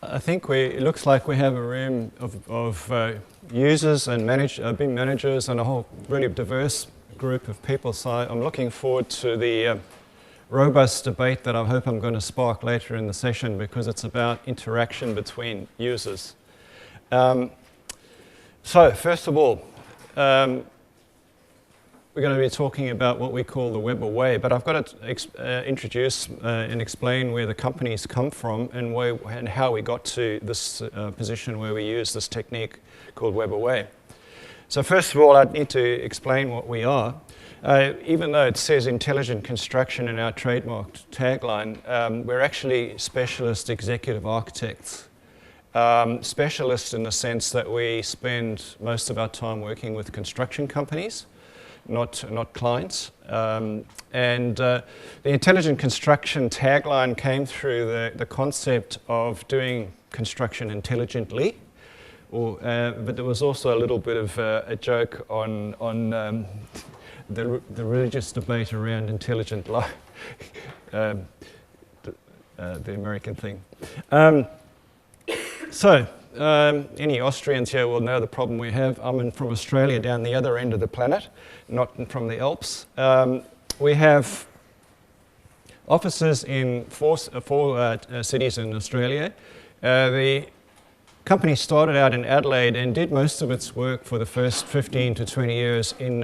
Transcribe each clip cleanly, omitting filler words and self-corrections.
I think it looks like we have a room of users and BIM managers and a whole really diverse group of people. So I'm looking forward to the robust debate that I hope I'm going to spark later in the session, because it's about interaction between users. So first of all, we're going to be talking about what we call the WEBBER way, but I've got to introduce and explain where the companies come from and how we got to this position where we use this technique called WEBBER way. So first of all, I need to explain what we are. Even though it says intelligent construction in our trademarked tagline, we're actually specialist executive architects. Specialists in the sense that we spend most of our time working with construction companies, not clients. The intelligent construction tagline came through the concept of doing construction intelligently. But there was also a little bit of a joke on the religious debate around intelligent life, the American thing. Any Austrians here will know the problem we have. I'm from Australia, down the other end of the planet, not from the Alps. We have offices in four cities in Australia. The company started out in Adelaide and did most of its work for the first 15 to 20 years in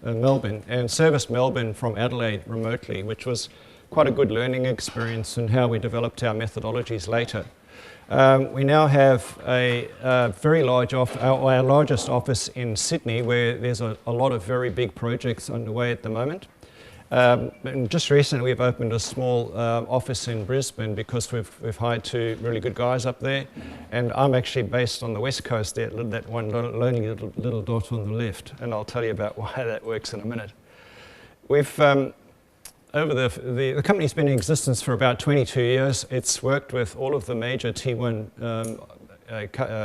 Melbourne, and serviced Melbourne from Adelaide remotely, which was quite a good learning experience and how we developed our methodologies later. We now have a very large our largest office in Sydney, where there's a lot of very big projects underway at the moment. And just recently we've opened a small office in Brisbane because we've hired two really good guys up there, and I'm actually based on the west coast there, that one lonely little dot on the left, and I'll tell you about why that works in a minute. We've the company's been in existence for about 22 years. It's worked with all of the major T1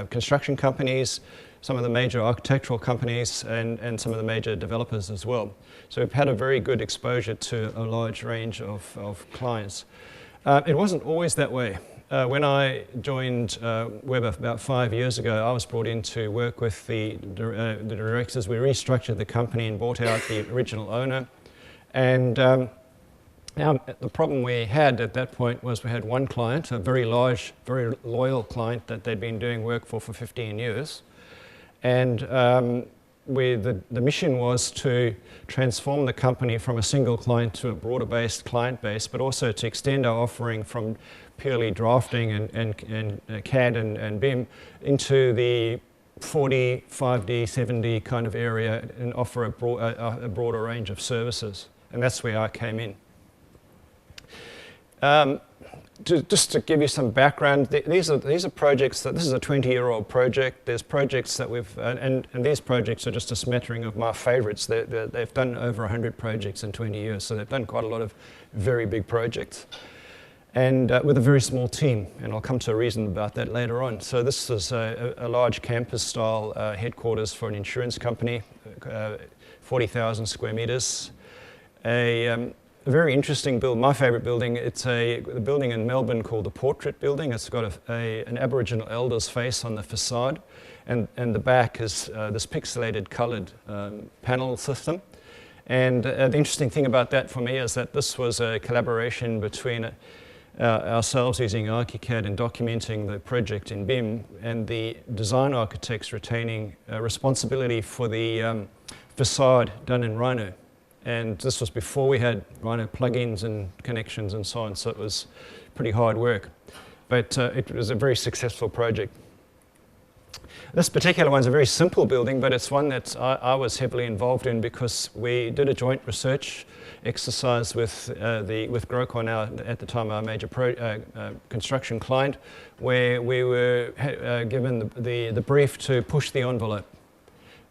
construction companies, some of the major architectural companies, and some of the major developers as well. So we've had a very good exposure to a large range of clients. It wasn't always that way. When I joined WEBBER about 5 years ago, I was brought in to work with the directors. We restructured the company and bought out the original owner. And now, the problem we had at that point was we had one client, a very large, very loyal client that they'd been doing work for 15 years. And the mission was to transform the company from a single client to a broader-based client base, but also to extend our offering from purely drafting and CAD and BIM into the 4D, 5D, 7D kind of area, and offer a broader range of services. And that's where I came in. Just to give you some background, these are projects that, this is a 20-year-old project. There's projects that we've, and these projects are just a smattering of my favorites. They've done over 100 projects in 20 years, so they've done quite a lot of very big projects. And with a very small team, and I'll come to a reason about that later on. So this is a large campus-style headquarters for an insurance company, 40,000 square meters. A very interesting build, my favourite building. It's a building in Melbourne called the Portrait Building. It's got an Aboriginal elder's face on the facade, and the back is this pixelated coloured panel system. And the interesting thing about that for me is that this was a collaboration between ourselves using ARCHICAD and documenting the project in BIM, and the design architects retaining responsibility for the facade done in Rhino. And this was before we had Rhino plugins and connections and so on, so it was pretty hard work. But it was a very successful project. This particular one's a very simple building, but it's one that I was heavily involved in because we did a joint research exercise with Grocon, at the time our major construction client, where we were given the brief to push the envelope.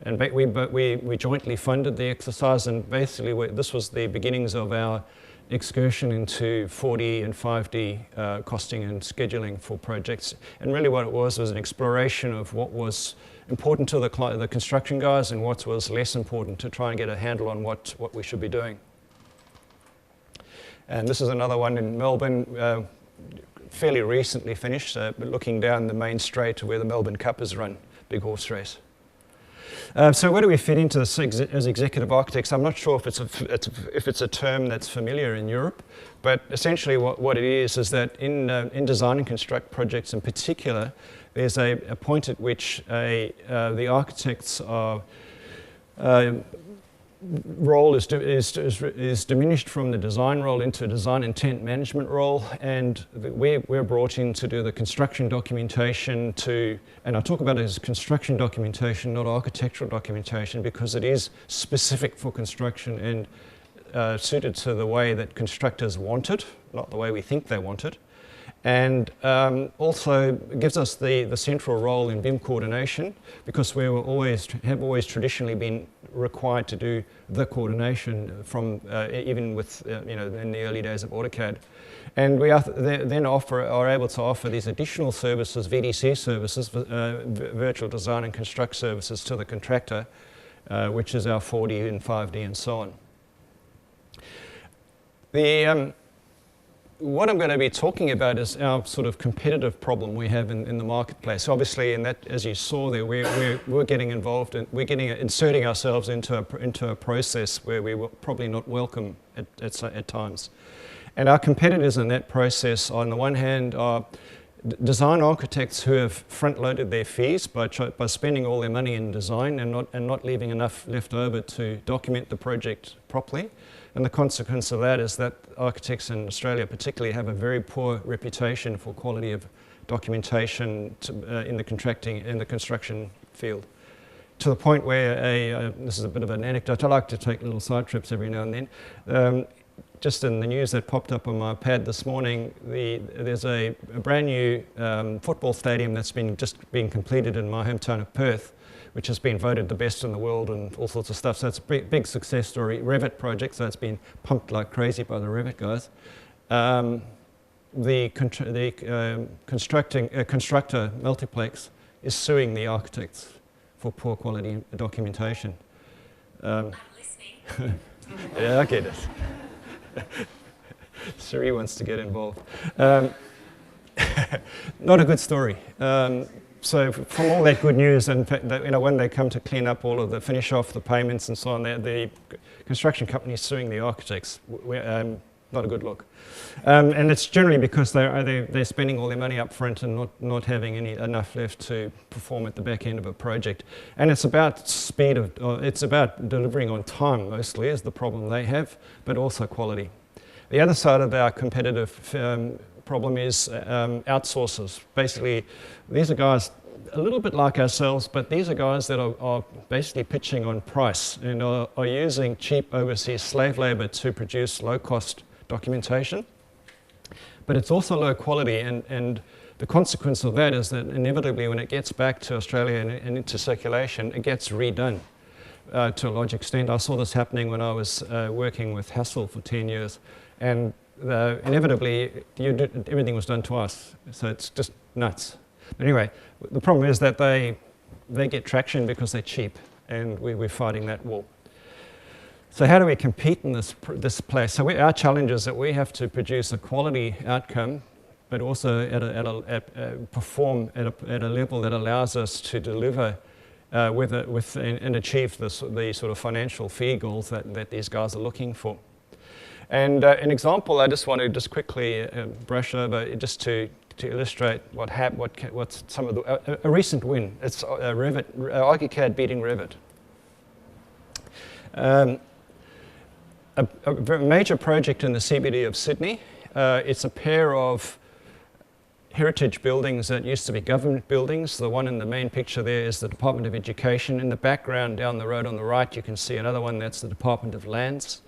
And we jointly funded the exercise, and basically this was the beginnings of our excursion into 4D and 5D costing and scheduling for projects. And really what it was an exploration of what was important to the construction guys and what was less important, to try and get a handle on what we should be doing. And this is another one in Melbourne. fairly recently finished, looking down the main straight to where the Melbourne Cup is run, big horse race. So where do we fit into this as executive architects? I'm not sure if it's a term that's familiar in Europe, but essentially what it is that in design and construct projects in particular, there's a point at which the architects are role is diminished from the design role into a design intent management role, and we're brought in to do the construction documentation and I talk about it as construction documentation, not architectural documentation, because it is specific for construction and suited to the way that constructors want it, not the way we think they want it. And also gives us the central role in BIM coordination, because we have always traditionally been required to do the coordination from even with in the early days of AutoCAD, and we are then are able to offer these additional services, VDC services, virtual design and construct services to the contractor, which is our 4D and 5D and so on. What I'm going to be talking about is our sort of competitive problem we have in the marketplace. Obviously, in that, as you saw there, we're getting involved and inserting ourselves into a process where we were probably not welcome at times. And our competitors in that process, on the one hand, are design architects who have front-loaded their fees by spending all their money in design and not leaving enough left over to document the project properly. And the consequence of that is that architects in Australia particularly have a very poor reputation for quality of documentation in the construction field. To the point where this is a bit of an anecdote, I like to take little side trips every now and then. Just in the news that popped up on my pad this morning, there's a brand new football stadium that's just been completed in my hometown of Perth, which has been voted the best in the world and all sorts of stuff. So it's a big success story. Revit project, so it's been pumped like crazy by the Revit guys. The constructor, Multiplex, is suing the architects for poor quality documentation. I'm listening. Yeah, I get it. Siri wants to get involved. Not a good story. So from all that good news, and when they come to clean up all of the finish off the payments and so on, the construction company is suing the architects. Not a good look, and it's generally because they're spending all their money up front and not having enough left to perform at the back end of a project. And it's about speed it's about delivering on time mostly is the problem they have, but also quality. The other side of our competitive problem is outsourcers. Basically, these are guys a little bit like ourselves, but these are guys that are basically pitching on price and are using cheap overseas slave labor to produce low-cost documentation. But it's also low quality, and the consequence of that is that inevitably when it gets back to Australia and into circulation, it gets redone to a large extent. I saw this happening when I was working with Hassel for 10 years, and inevitably everything was done twice, so it's just nuts. But anyway, the problem is that they get traction because they're cheap, and we're fighting that war. So how do we compete in this place? So our challenge is that we have to produce a quality outcome, but also perform at a level that allows us to deliver and achieve the sort of financial fee goals that these guys are looking for. And an example I just want to quickly brush over, just to illustrate what's some of a recent win. It's Revit, ARCHICAD beating Revit. A very major project in the CBD of Sydney. It's a pair of heritage buildings that used to be government buildings. The one in the main picture there is the Department of Education. In the background down the road on the right, you can see another one that's the Department of Lands.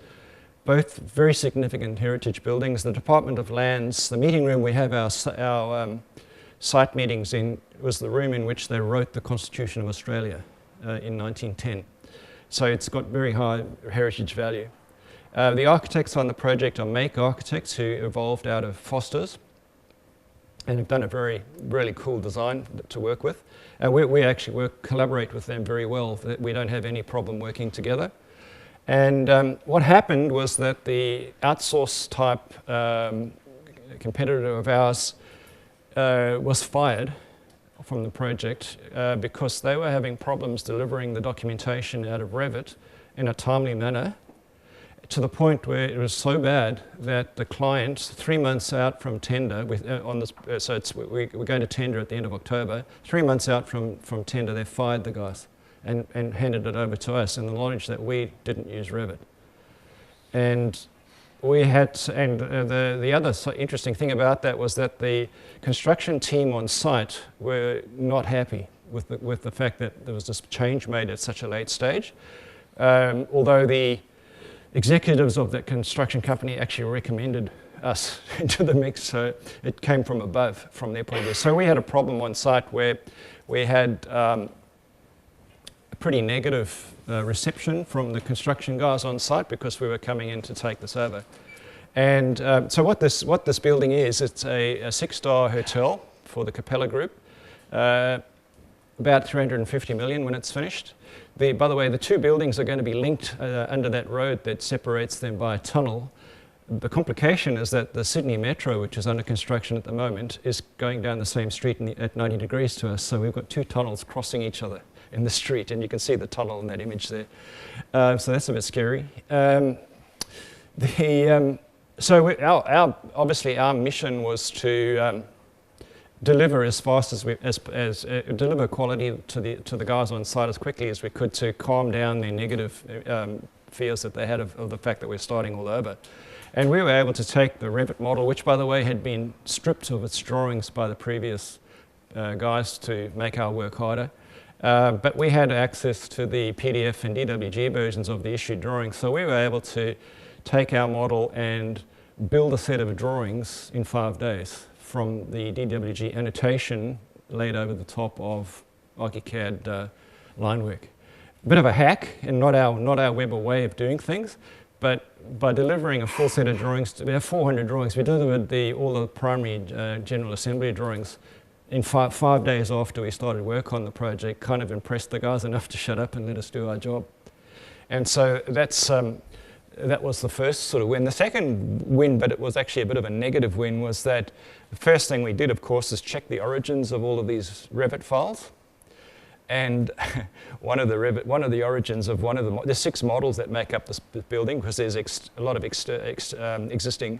Both very significant heritage buildings. The Department of Lands, the meeting room we have our site meetings in, was the room in which they wrote the Constitution of Australia in 1910. So it's got very high heritage value. The architects on the project are Make Architects, who evolved out of Foster's and have done a really cool design to work with. We actually collaborate with them very well. We don't have any problem working together. And what happened was that the outsource type competitor of ours was fired from the project because they were having problems delivering the documentation out of Revit in a timely manner, to the point where it was so bad that the client, 3 months out from tender, we're going to tender at the end of October, 3 months out from tender, they fired the guys and handed it over to us in the knowledge that we didn't use Revit. And we had, the other interesting thing about that was that the construction team on site were not happy with the fact that there was this change made at such a late stage. Although the executives of that construction company actually recommended us into the mix, so it came from above, from their point of view. So we had a problem on site where we had a pretty negative reception from the construction guys on site because we were coming in to take this over. And so what this building is, it's a 6-star hotel for the Capella Group, about 350 million when it's finished. By the way, the two buildings are going to be linked under that road that separates them by a tunnel. The complication is that the Sydney Metro, which is under construction at the moment, is going down the same street at 90 degrees to us. So we've got two tunnels crossing each other in the street, and you can see the tunnel in that image there. So that's a bit scary. Obviously our mission was to deliver as fast as deliver quality to the guys on site as quickly as we could to calm down their negative fears that they had of the fact that we're starting all over. And we were able to take the Revit model, which by the way had been stripped of its drawings by the previous guys to make our work harder. But we had access to the PDF and DWG versions of the issued drawings, so we were able to take our model and build a set of drawings in 5 days from the DWG annotation laid over the top of ARCHICAD line work. A bit of a hack, and not our WEBBER way of doing things, but by delivering a full set of drawings, we have 400 drawings, we delivered all the primary general assembly drawings in five days after we started work on the project. Kind of impressed the guys enough to shut up and let us do our job. And so that was the first sort of win. The second win, but it was actually a bit of a negative win, was that the first thing we did, of course, is check the origins of all of these Revit files. And one of the origins of there's 6 models that make up this building, because there's a lot of existing.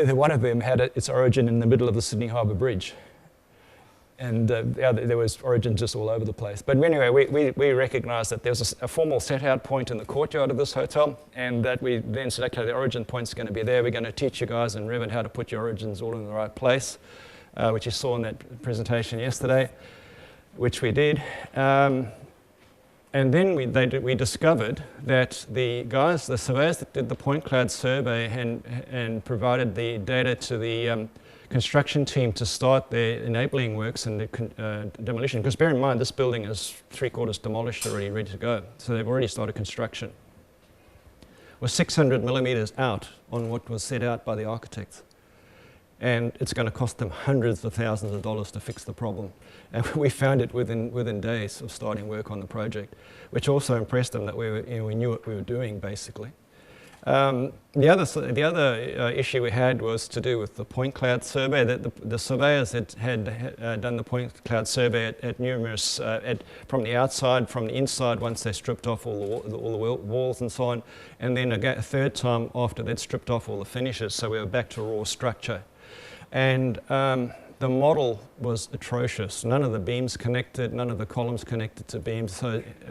One of them had its origin in the middle of the Sydney Harbour Bridge. And there was origins just all over the place. But anyway, we recognised that there's a formal set-out point in the courtyard of this hotel, and that we then said, okay, the origin point's going to be there. We're going to teach you guys in Revit how to put your origins all in the right place, which you saw in that presentation yesterday, which we did. And then we discovered that the surveyors that did the point cloud survey and provided the data to the construction team to start their enabling works and the demolition, because bear in mind this building is 3/4 demolished already, ready to go, so they've already started construction, was 600 millimeters out on what was set out by the architects, and it's going to cost them hundreds of thousands of dollars to fix the problem. And we found it within days of starting work on the project, which also impressed them that we knew what we were doing, basically. The other issue we had was to do with the point cloud survey. That the surveyors had done the point cloud survey at numerous, from the outside, from the inside, once they stripped off all the walls and so on, and then a third time after they'd stripped off all the finishes, so we were back to raw structure. And the model was atrocious. None of the beams connected, none of the columns connected to beams.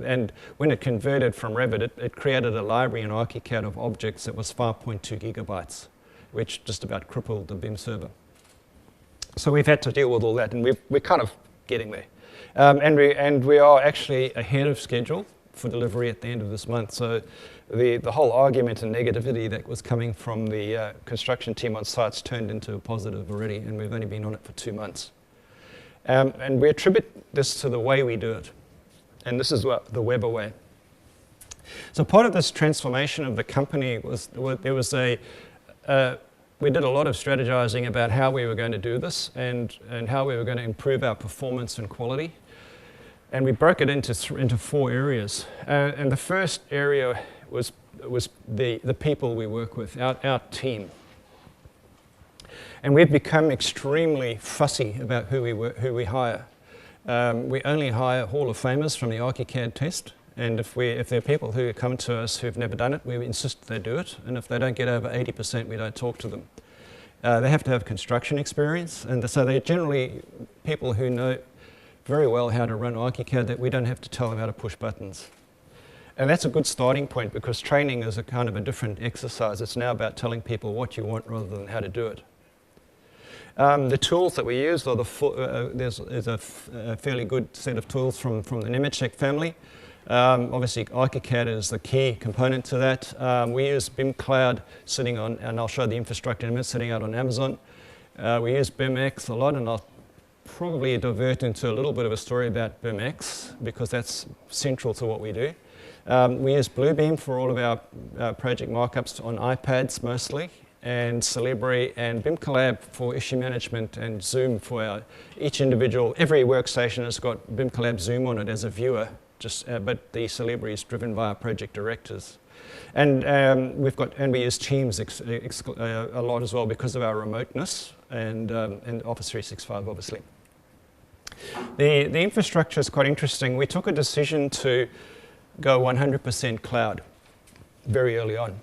And when it converted from Revit, it created a library in ARCHICAD of objects that was 5.2 gigabytes, which just about crippled the BIM server. So we've had to deal with all that, and we're kind of getting there. And we are actually ahead of schedule for delivery at the end of this month. So the whole argument and negativity that was coming from the construction team on sites turned into a positive already, and we've only been on it for 2 months. And we attribute this to the way we do it. And this is the WEBBER way. So part of this transformation of the company was we did a lot of strategizing about how we were going to do this and how we were going to improve our performance and quality. And we broke it into 4 areas. And the first area was the people we work with, our team. And we've become extremely fussy about who we hire. We only hire Hall of Famers from the ARCHICAD test. And if there are people who come to us who've never done it, we insist they do it. And if they don't get over 80%, we don't talk to them. They have to have construction experience. And so they're generally people who know very well how to run ARCHICAD, that we don't have to tell them how to push buttons. And that's a good starting point, because training is a kind of a different exercise. It's now about telling people what you want rather than how to do it. The tools that we use are there's a fairly good set of tools from the Nemetschek family. Obviously, ARCHICAD is the key component to that. We use BIM Cloud sitting on, and I'll show the infrastructure in a minute, sitting out on Amazon. We use BIMX a lot, and I'll probably divert into a little bit of a story about BIMX, because that's central to what we do. We use Bluebeam for all of our project markups on iPads mostly, and Celebri and BIM Collab for issue management, and Zoom for each individual. Every workstation has got BIM Collab Zoom on it as a viewer, but the Celebri is driven by our project directors. And we use Teams a lot as well because of our remoteness, and Office 365 obviously. The infrastructure is quite interesting. We took a decision to go 100% cloud very early on.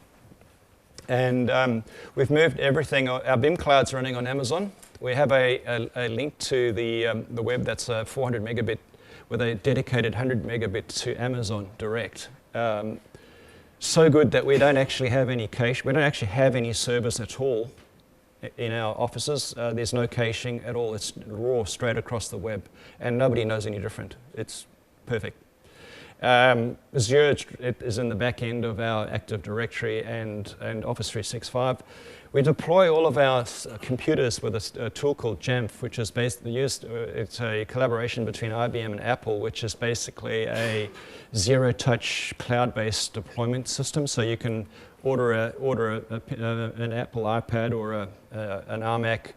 And we've moved everything. Our BIM Cloud's running on Amazon. We have a link to the web that's 400 megabit with a dedicated 100 megabit to Amazon direct. So good that we don't actually have any cache. We don't actually have any servers at all in our offices. There's no caching at all. It's raw straight across the web, and nobody knows any different. It's perfect. Azure is in the back end of our Active Directory and Office 365. We deploy all of our computers with a tool called Jamf, which is it's a collaboration between IBM and Apple, which is basically a zero-touch cloud-based deployment system. So you can order an Apple iPad or an iMac,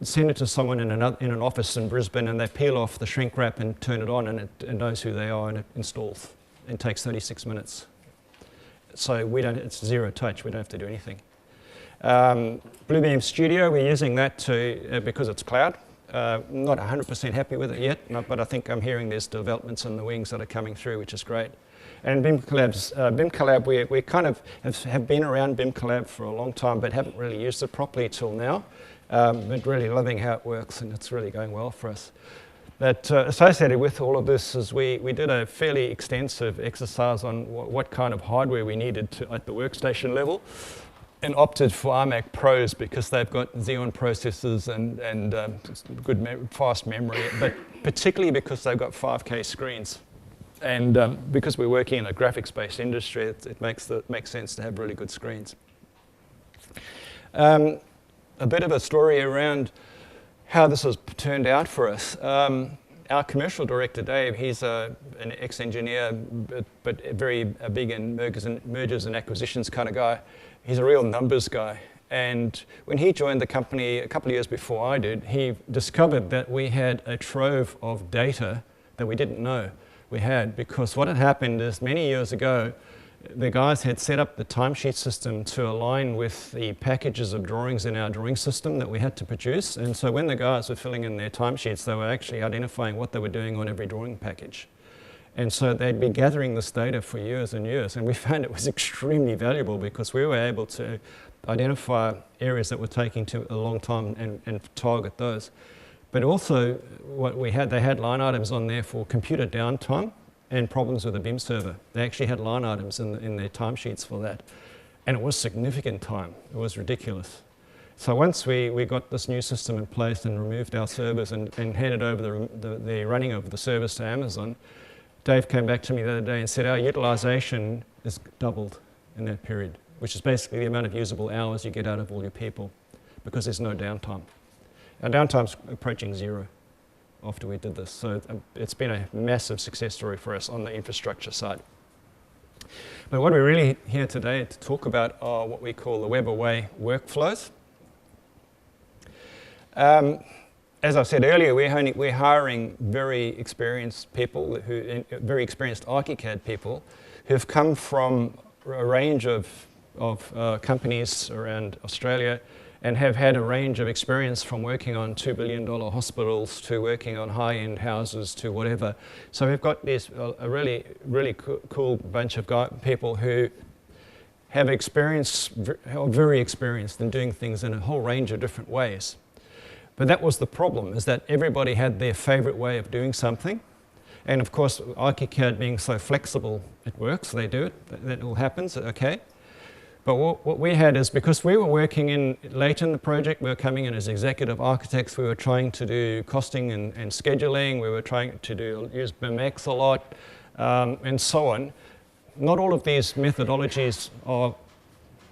send it to someone in an office in Brisbane, and they peel off the shrink wrap and turn it on, and it knows who they are, and it installs. It takes 36 minutes. So it's zero touch. We don't have to do anything. Bluebeam Studio, we're using that because it's cloud. Not 100% happy with it yet, but I think I'm hearing there's developments in the wings that are coming through, which is great. And BIM Collab, we kind of have been around BIM Collab for a long time, but haven't really used it properly till now. But really loving how it works, and it's really going well for us. But associated with all of this is we did a fairly extensive exercise on what kind of hardware we needed at the workstation level, and opted for iMac Pros because they've got Xeon processors and good fast memory, but particularly because they've got 5K screens. And because we're working in a graphics-based industry, it makes sense to have really good screens. A bit of a story around how this has turned out for us. Our commercial director, Dave, he's an ex-engineer, but very big in mergers and acquisitions kind of guy. He's a real numbers guy. And when he joined the company a couple of years before I did, he discovered that we had a trove of data that we didn't know we had, because what had happened is many years ago, the guys had set up the timesheet system to align with the packages of drawings in our drawing system that we had to produce. And so when the guys were filling in their timesheets, they were actually identifying what they were doing on every drawing package. And so they'd been gathering this data for years and years. And we found it was extremely valuable because we were able to identify areas that were taking a long time and target those. But also what they had line items on there for computer downtime and problems with the BIM server. They actually had line items in their timesheets for that. And it was significant time. It was ridiculous. So once we got this new system in place and removed our servers and handed over the running of the service to Amazon, Dave came back to me the other day and said our utilization is doubled in that period, which is basically the amount of usable hours you get out of all your people, because there's no downtime. Our downtime's approaching zero after we did this. So it's been a massive success story for us on the infrastructure side. But what we're really here today to talk about are what we call the WEBBER way workflows. As I said earlier, we're hiring very experienced people, very experienced ARCHICAD people who've come from a range of companies around Australia and have had a range of experience from working on $2 billion hospitals to working on high-end houses to whatever. So we've got this a really, really cool bunch of people who have experience, are very experienced in doing things in a whole range of different ways. But that was the problem, is that everybody had their favorite way of doing something. And of course, ARCHICAD being so flexible, it works, they do it, that all happens, okay. But what we had is, because we were working late in the project, we were coming in as executive architects, we were trying to do costing and scheduling, we were trying to use BIMX a lot, and so on. Not all of these methodologies are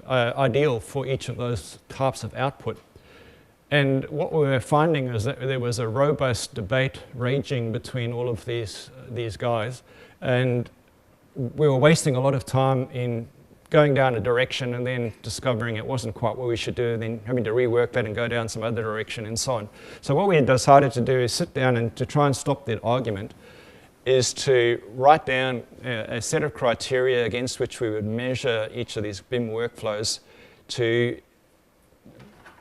ideal for each of those types of output. And what we were finding is that there was a robust debate raging between all of these guys, and we were wasting a lot of time in going down a direction and then discovering it wasn't quite what we should do, and then having to rework that and go down some other direction and so on. So what we had decided to do is sit down and to try and stop that argument is to write down a set of criteria against which we would measure each of these BIM workflows to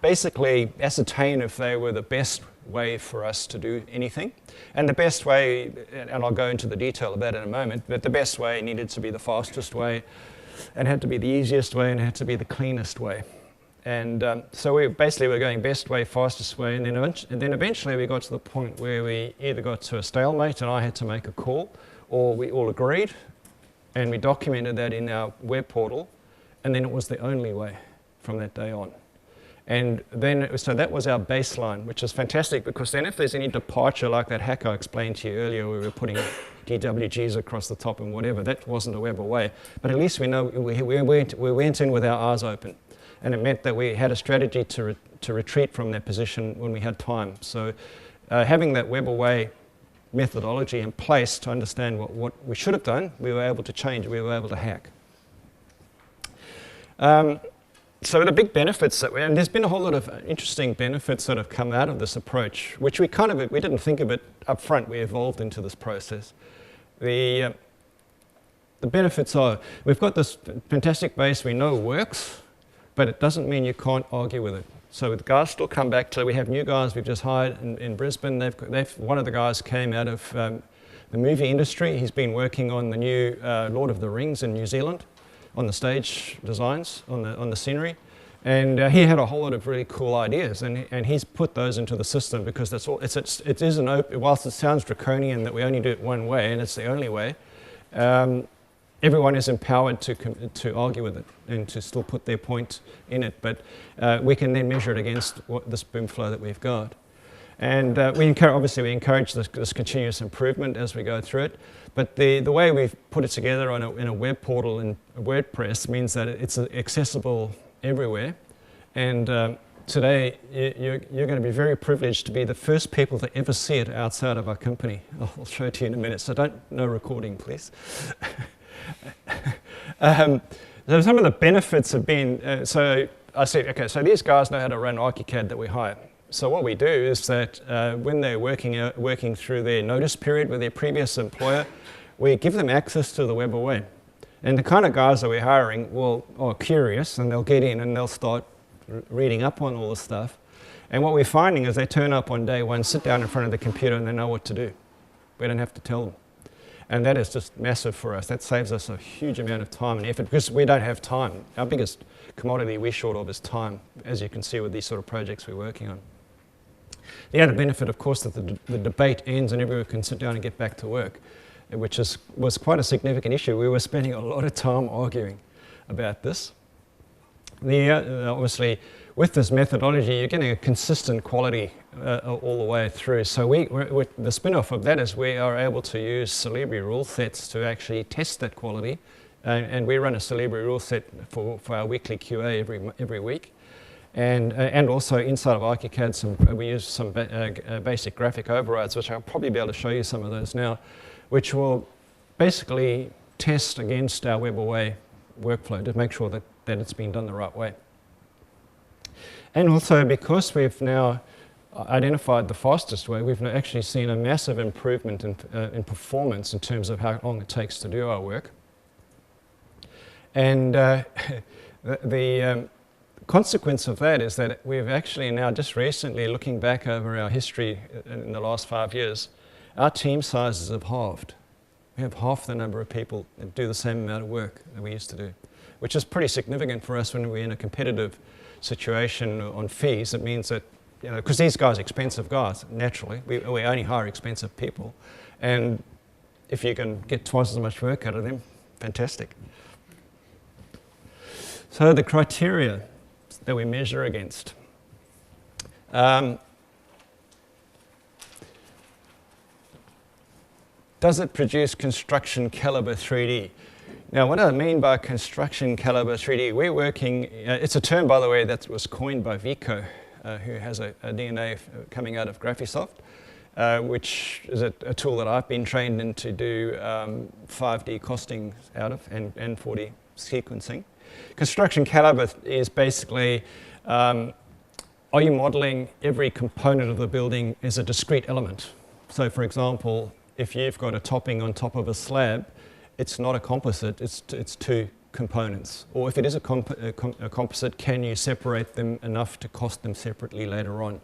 basically ascertain if they were the best way for us to do anything. And the best way, and I'll go into the detail of that in a moment, but the best way needed to be the fastest way, and had to be the easiest way, and had to be the cleanest way. And so we basically were going best way, fastest way, and then eventually we got to the point where we either got to a stalemate and I had to make a call, or we all agreed, and we documented that in our web portal, and then it was the only way from that day on. And then, so that was our baseline, which is fantastic, because then if there's any departure like that hack I explained to you earlier, where we were putting DWGs across the top and whatever, that wasn't a WEBBER way. But at least we know we went in with our eyes open. And it meant that we had a strategy to retreat from that position when we had time. So having that WEBBER way methodology in place to understand what we should have done, we were able to change, we were able to hack. So the big benefits and there's been a whole lot of interesting benefits that have come out of this approach, which we didn't think of it up front, we evolved into this process. The benefits are, we've got this fantastic base we know works, but it doesn't mean you can't argue with it. So the guys still come back to, we have new guys we've just hired in Brisbane. One of the guys came out of the movie industry. He's been working on the new Lord of the Rings in New Zealand, on the stage designs, on the scenery. And he had a whole lot of really cool ideas, and he's put those into the system, because that's all, it is an open, whilst it sounds draconian that we only do it one way, and it's the only way, everyone is empowered to argue with it and to still put their point in it, but we can then measure it against this BIM flow that we've got. And obviously we encourage this continuous improvement as we go through it, but the way we've put it together in a web portal in WordPress means that it's accessible everywhere. And today you're going to be very privileged to be the first people to ever see it outside of our company. I'll show it to you in a minute, so no recording, please. So some of the benefits have been, so I said, okay, so these guys know how to run ARCHICAD that we hire. So what we do is that when they're working through their notice period with their previous employer, we give them access to the WEBBER way. And the kind of guys that we're hiring are curious, and they'll get in and they'll start reading up on all this stuff. And what we're finding is they turn up on day one, sit down in front of the computer, and they know what to do. We don't have to tell them. And that is just massive for us. That saves us a huge amount of time and effort, because we don't have time. Our biggest commodity we're short of is time, as you can see with these sort of projects we're working on. The other benefit, of course, that the debate ends and everyone can sit down and get back to work, which was quite a significant issue. We were spending a lot of time arguing about this. Obviously, with this methodology, you're getting a consistent quality all the way through. So the spin-off of that is we are able to use Celebri rule sets to actually test that quality. And we run a Celebri rule set for our weekly QA every week. And also inside of ARCHICAD, we use some basic graphic overrides, which I'll probably be able to show you some of those now, which will basically test against our WEBBER way workflow to make sure that it's been done the right way. And also, because we've now identified the fastest way, we've actually seen a massive improvement in performance in terms of how long it takes to do our work. And consequence of that is that we've actually now, just recently, looking back over our history in the last 5 years, our team sizes have halved. We have half the number of people that do the same amount of work that we used to do, which is pretty significant for us when we're in a competitive situation on fees. It means that, you know, because these guys are expensive guys, naturally. We only hire expensive people. And if you can get twice as much work out of them, fantastic. So the criteria that we measure against. Does it produce construction caliber 3D? Now, what I mean by construction caliber 3D, we're working, it's a term, by the way, that was coined by Vico, who has a DNA coming out of Graphisoft, which is a tool that I've been trained in to do 5D costing out of and 4D sequencing. Construction caliber is basically, are you modeling every component of the building as a discrete element? So, for example, if you've got a topping on top of a slab, it's not a composite, it's two components. Or if it is a composite, can you separate them enough to cost them separately later on?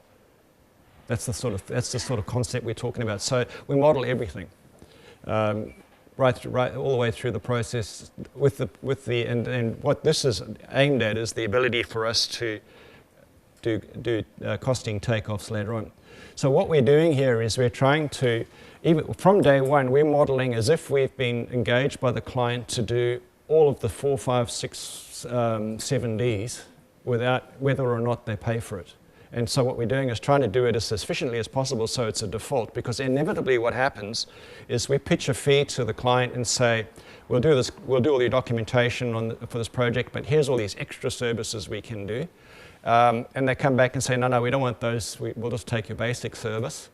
That's the sort of concept we're talking about. So we model everything, right all the way through the process. And what this is aimed at is the ability for us to do costing takeoffs later on. So what we're doing here is we're trying to, even from day one, we're modeling as if we've been engaged by the client to do all of the 4, 5, 6, 7 Ds without whether or not they pay for it. And so what we're doing is trying to do it as efficiently as possible so it's a default, because inevitably what happens is we pitch a fee to the client and say, we'll do all your documentation for this project, but here's all these extra services we can do. And they come back and say, no, we don't want those, we'll just take your basic service.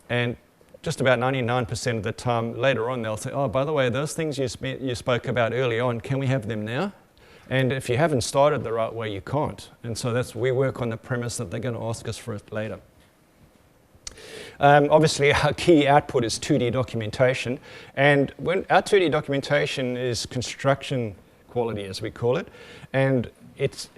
And just about 99% of the time later on, they'll say, oh, by the way, those things you spoke about early on, can we have them now? And if you haven't started the right way, you can't. And so we work on the premise that they're going to ask us for it later. Obviously, our key output is 2D documentation. And when our 2D documentation is construction quality, as we call it. And it's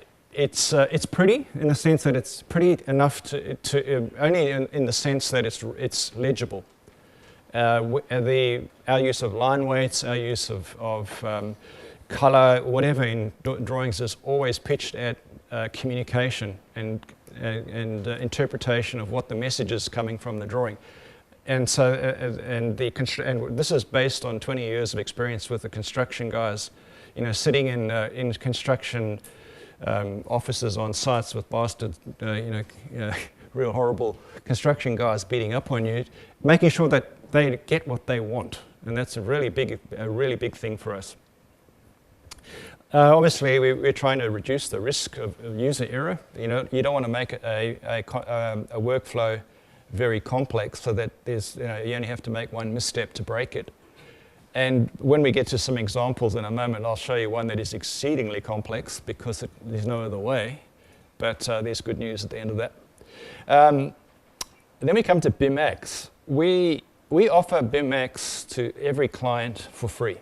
pretty in the sense that it's pretty enough to only in the sense that it's legible. Our use of line weights, our use of color, whatever in drawings is always pitched at communication and interpretation of what the message is coming from the drawing. And so, and this is based on 20 years of experience with the construction guys, you know, sitting in construction offices on sites with bastard, real horrible construction guys beating up on you, making sure that they get what they want, and that's a really big thing for us. Obviously, we're trying to reduce the risk of user error. You know, you don't want to make a workflow very complex so that you only have to make one misstep to break it. And when we get to some examples in a moment, I'll show you one that is exceedingly complex because there's no other way. But there's good news at the end of that. Then we come to BIMX. We offer BIMX to every client for free.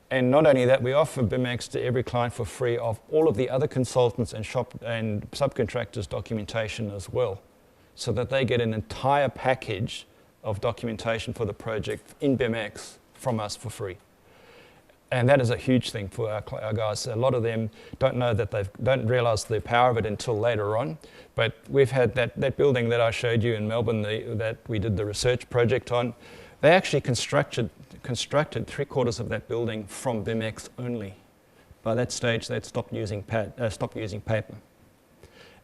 And not only that, we offer BIMX to every client for free of all of the other consultants and subcontractors' documentation as well, so that they get an entire package of documentation for the project in BIMX from us for free. And that is a huge thing for our guys. A lot of them don't know that don't realize the power of it until later on. But we've had that building that I showed you in Melbourne that we did the research project on. They actually constructed 3/4 of that building from BIMX only. By that stage, they'd stopped using paper.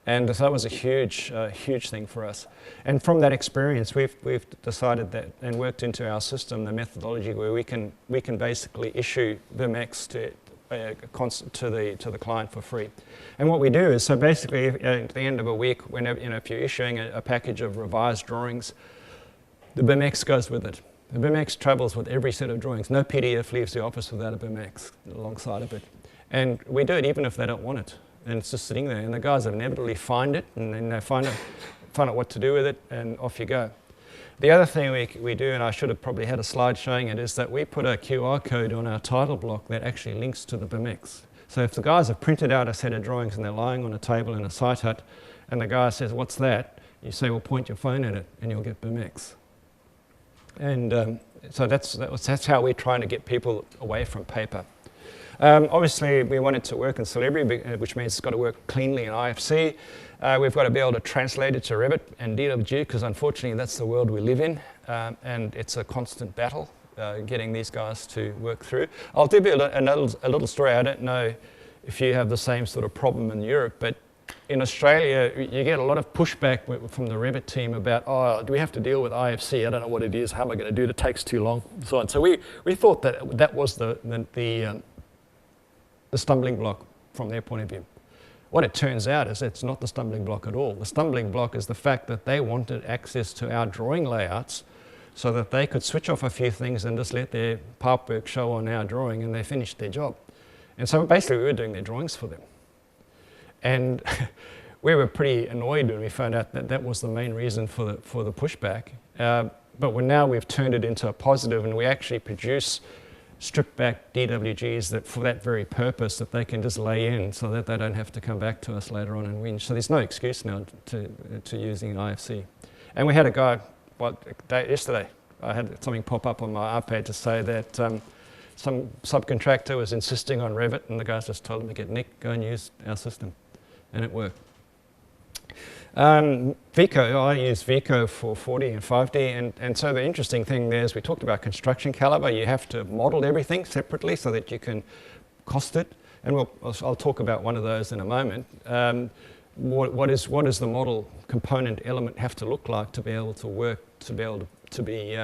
And so that was a huge thing for us. And from that experience, we've decided that and worked into our system the methodology where we can basically issue BIMX to the client for free. And what we do is, so basically at the end of a week, whenever, if you're issuing a package of revised drawings, the BIMX goes with it. The BIMX travels with every set of drawings. No PDF leaves the office without a BIMX alongside of it. And we do it even if they don't want it. And it's just sitting there, and the guys inevitably find it, and then they find out what to do with it, and off you go. The other thing we do, and I should have probably had a slide showing it, is that we put a QR code on our title block that actually links to the BIMX. So if the guys have printed out a set of drawings and they're lying on a table in a site hut, and the guy says, "What's that?" you say, "Well, point your phone at it," and you'll get BMX. And so that's how we're trying to get people away from paper. Obviously, we want it to work in Celebrity, which means it's got to work cleanly in IFC. We've got to be able to translate it to Revit and DWG, because unfortunately that's the world we live in, and it's a constant battle getting these guys to work through. I'll give you a little story. I don't know if you have the same sort of problem in Europe, but in Australia, you get a lot of pushback from the Revit team about, "Oh, do we have to deal with IFC? I don't know what it is. How am I going to do it? It takes too long," and so on. So we thought that was the stumbling block from their point of view. What it turns out is it's not the stumbling block at all. The stumbling block is the fact that they wanted access to our drawing layouts so that they could switch off a few things and just let their pipe work show on our drawing, and they finished their job. And so basically we were doing their drawings for them. And we were pretty annoyed when we found out that that was the main reason for the pushback. But now we've turned it into a positive, and we actually produce stripped back DWGs that for that very purpose, that they can just lay in so that they don't have to come back to us later on and whinge. So there's no excuse now to using IFC. And we had a guy, yesterday, I had something pop up on my iPad to say that some subcontractor was insisting on Revit, and the guys just told him to get Nick, go and use our system. And it worked. Vico, I use Vico for 4D and 5D, and so the interesting thing there is we talked about construction caliber. You have to model everything separately so that you can cost it, and I'll talk about one of those in a moment. What does the model component element have to look like to be able to work, to be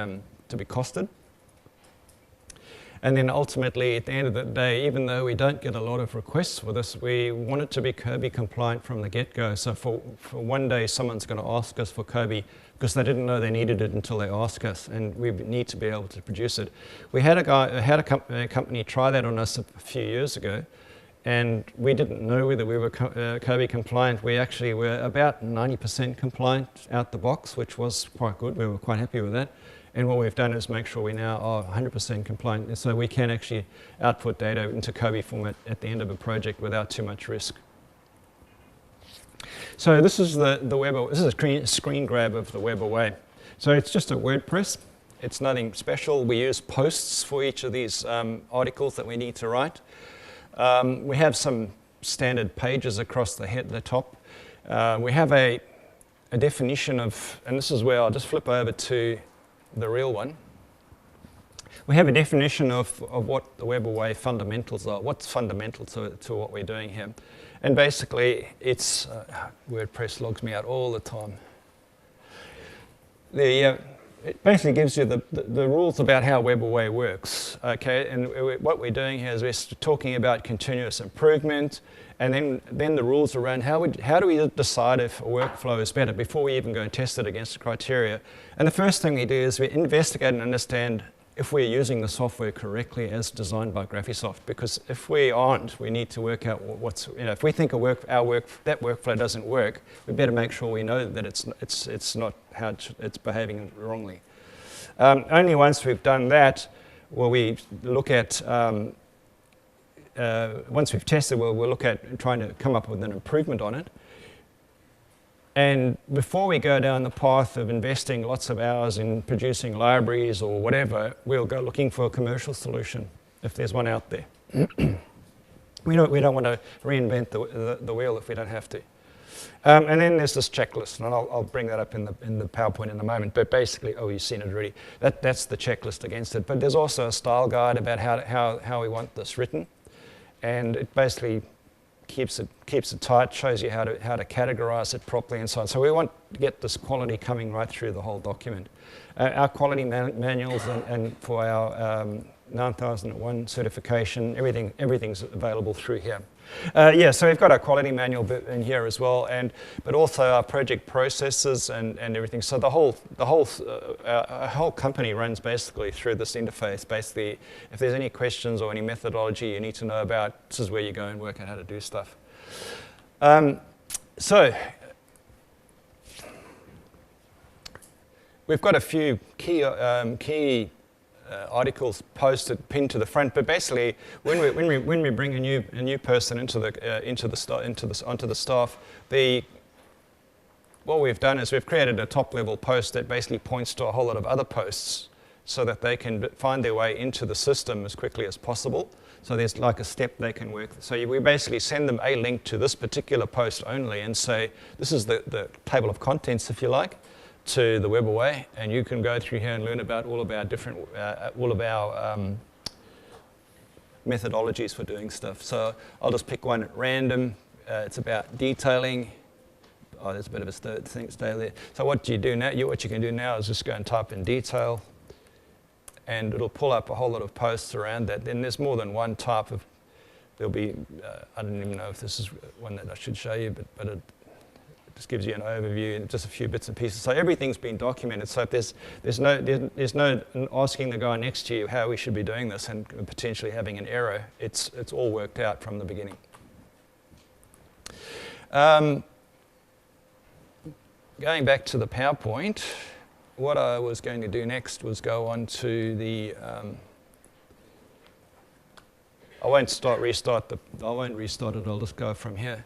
costed? And then ultimately, at the end of the day, even though we don't get a lot of requests for this, we want it to be Kirby compliant from the get-go. So for one day, someone's going to ask us for Kirby because they didn't know they needed it until they ask us, and we need to be able to produce it. We had a company try that on us a few years ago, and we didn't know whether we were Kirby compliant. We actually were about 90% compliant out the box, which was quite good. We were quite happy with that. And what we've done is make sure we now are 100% compliant, so we can actually output data into Kirby format at the end of a project without too much risk. So this is the WEBBER. This is a screen grab of the WEBBER way. So it's just a WordPress. It's nothing special. We use posts for each of these articles that we need to write. We have some standard pages across the top. We have a definition of, and this is where I'll just flip over to the real one. We have a definition of what the WEBBER way fundamentals are, what's fundamental to what we're doing here. And basically, it's, WordPress logs me out all the time. It basically gives you the rules about how WEBBER way works, okay? And what we're doing here is we're talking about continuous improvement, and then the rules around how do we decide if a workflow is better before we even go and test it against the criteria. And the first thing we do is we investigate and understand if we're using the software correctly as designed by Graphisoft, because if we aren't, we need to work out if we think that workflow doesn't work, we better make sure we know that it's not how it's behaving wrongly. Only once we've done that will we look at once we've tested, we'll look at trying to come up with an improvement on it. And before we go down the path of investing lots of hours in producing libraries or whatever, we'll go looking for a commercial solution, if there's one out there. We don't want to reinvent the wheel if we don't have to. And then there's this checklist, and I'll bring that up in the PowerPoint in a moment, but basically, oh, you've seen it already. That's the checklist against it. But there's also a style guide about how we want this written. And it basically keeps it tight, shows you how to categorize it properly and so on. So we want to get this quality coming right through the whole document. Our quality manuals and for our 9001 certification, everything's available through here. So we've got our quality manual bit in here as well, but also our project processes and everything. So our whole company runs basically through this interface. Basically, if there's any questions or any methodology you need to know about, this is where you go and work out how to do stuff. So we've got a few key articles posted, pinned to the front. But basically, when we bring a new person onto the staff, what we've done is we've created a top-level post that basically points to a whole lot of other posts so that they can find their way into the system as quickly as possible. So there's like a step they can work. So we basically send them a link to this particular post only and say, this is the table of contents, if you like, to the WEBBER way, and you can go through here and learn about all of our different, methodologies for doing stuff. So I'll just pick one at random. It's about detailing. Oh, there's a bit of a thing stay there. So what you do now, what you can do now is just go and type in detail, and it'll pull up a whole lot of posts around that. Then there's more than one type of. There'll be. I don't even know if this is one that I should show you, but it just gives you an overview and just a few bits and pieces. So everything's been documented. So if there's no asking the guy next to you how we should be doing this and potentially having an error. It's all worked out from the beginning. Going back to the PowerPoint, what I was going to do next was go on to the. I won't restart it. I'll just go from here.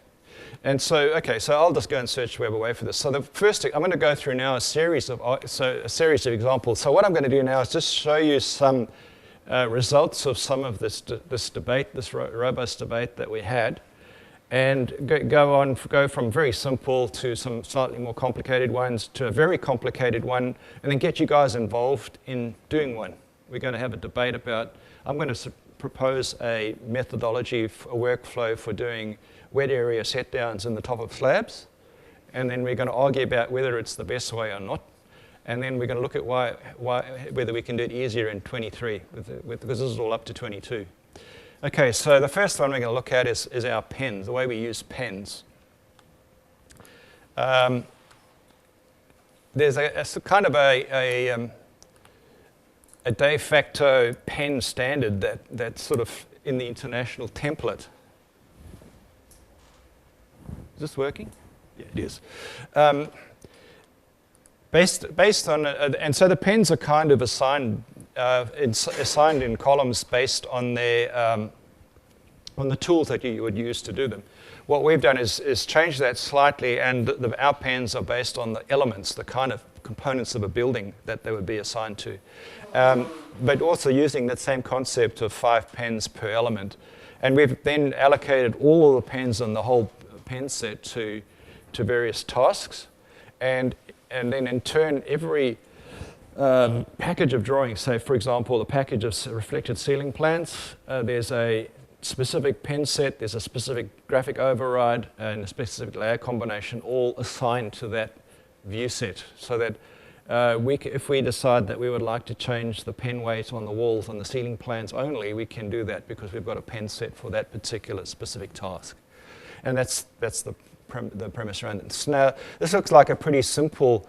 And so, okay, so I'll just go and search WebAway for this. So the first, I'm going to go through now a series of examples. So what I'm going to do now is just show you some results of some of this debate, this robust debate that we had, and go from very simple to some slightly more complicated ones to a very complicated one, and then get you guys involved in doing one. We're going to have a debate about. I'm going to propose a methodology, a workflow for doing wet area set downs in the top of slabs, and then we're going to argue about whether it's the best way or not, and then we're going to look at whether we can do it easier in 23, because this is all up to 22. Okay, so the first one we're going to look at is our pens, the way we use pens. There's a kind of a de facto pen standard that's sort of in the international template. Is this working? Yeah, it is. Based on, and so the pens are kind of assigned in columns based on their on the tools that you would use to do them. What we've done is change that slightly, and our pens are based on the elements, the kind of components of a building that they would be assigned to. But also using that same concept of 5 pens per element. And we've then allocated all of the pens on the whole pen set to various tasks. And then in turn, every package of drawings, say for example, the package of reflected ceiling plans, there's a specific pen set, there's a specific graphic override, and a specific layer combination, all assigned to that view set, so that if we decide that we would like to change the pen weight on the walls on the ceiling plans only, we can do that because we've got a pen set for that particular specific task. And that's the premise around it. So now, this looks like a pretty simple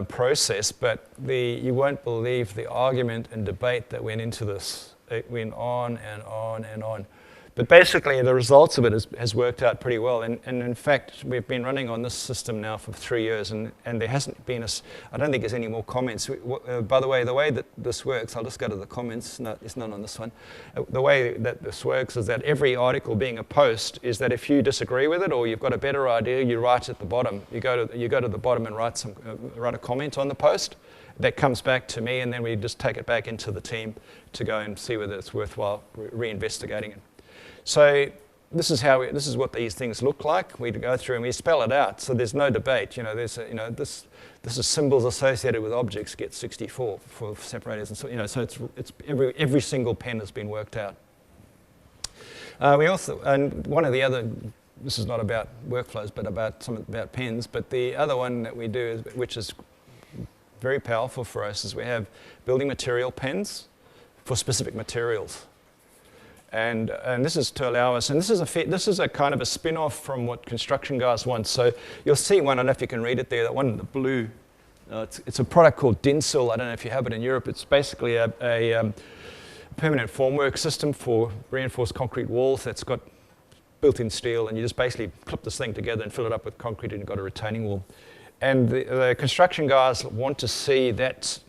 process, but you won't believe the argument and debate that went into this. It went on and on and on. But basically, the results of it has worked out pretty well. And in fact, we've been running on this system now for 3 years, and there hasn't been I don't think there's any more comments. By the way that this works, I'll just go to the comments. No, there's none on this one. The way that this works is that every article being a post is that if you disagree with it or you've got a better idea, you write at the bottom. You go to the bottom and write a comment on the post. That comes back to me, and then we just take it back into the team to go and see whether it's worthwhile reinvestigating it. So this is what these things look like. We go through and we spell it out, so there's no debate. This is symbols associated with objects get 64 for separators, and so so it's every single pen has been worked out. We also, and one of the other, this is not about workflows, but about pens. But the other one that we do, which is very powerful for us, is we have building material pens for specific materials. And this is to allow us, and this is a kind of a spin-off from what construction guys want. So you'll see one, I don't know if you can read it there, that one in the blue. It's a product called Dinsil. I don't know if you have it in Europe. It's basically a permanent formwork system for reinforced concrete walls that's got built-in steel, and you just basically clip this thing together and fill it up with concrete, and you've got a retaining wall. And the construction guys want to see that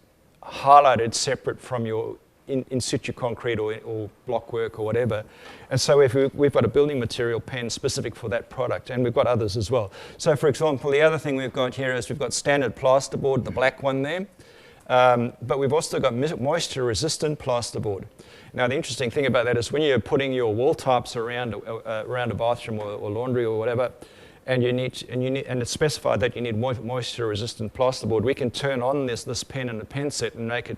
highlighted separate from your in situ concrete or block work or whatever. And so we've got a building material pen specific for that product, and we've got others as well. So for example, the other thing we've got here is we've got standard plasterboard, the black one there, but we've also got moisture resistant plasterboard. Now the interesting thing about that is when you're putting your wall types around a bathroom or laundry or whatever, and it's specified that you need moisture-resistant plasterboard, we can turn on this pen and the pen set and make it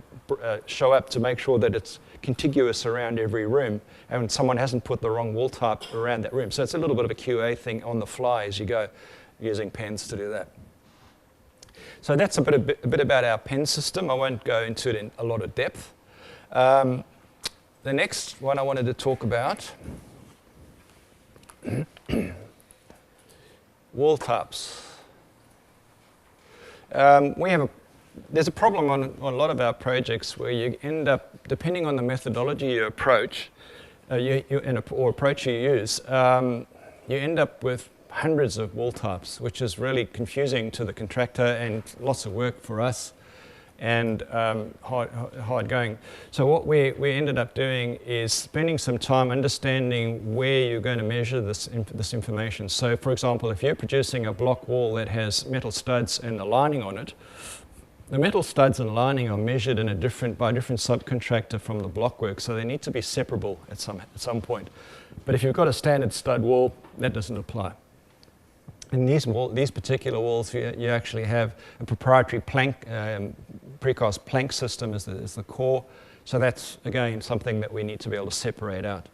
show up to make sure that it's contiguous around every room, and someone hasn't put the wrong wall type around that room. So it's a little bit of a QA thing on the fly as you go, using pens to do that. So that's a bit about our pen system. I won't go into it in a lot of depth. The next one I wanted to talk about. Wall types. There's a problem on a lot of our projects where you end up, depending on the methodology you approach, or approach you use, you end up with hundreds of wall types, which is really confusing to the contractor and lots of work for us, and hard going. So what we ended up doing is spending some time understanding where you're going to measure this information. So for example, if you're producing a block wall that has metal studs and the lining on it, the metal studs and lining are measured by a different subcontractor from the block work, so they need to be separable at some point. But if you've got a standard stud wall, that doesn't apply. In these particular walls, you actually have a proprietary plank, precast plank system is the core. So that's, again, something that we need to be able to separate out.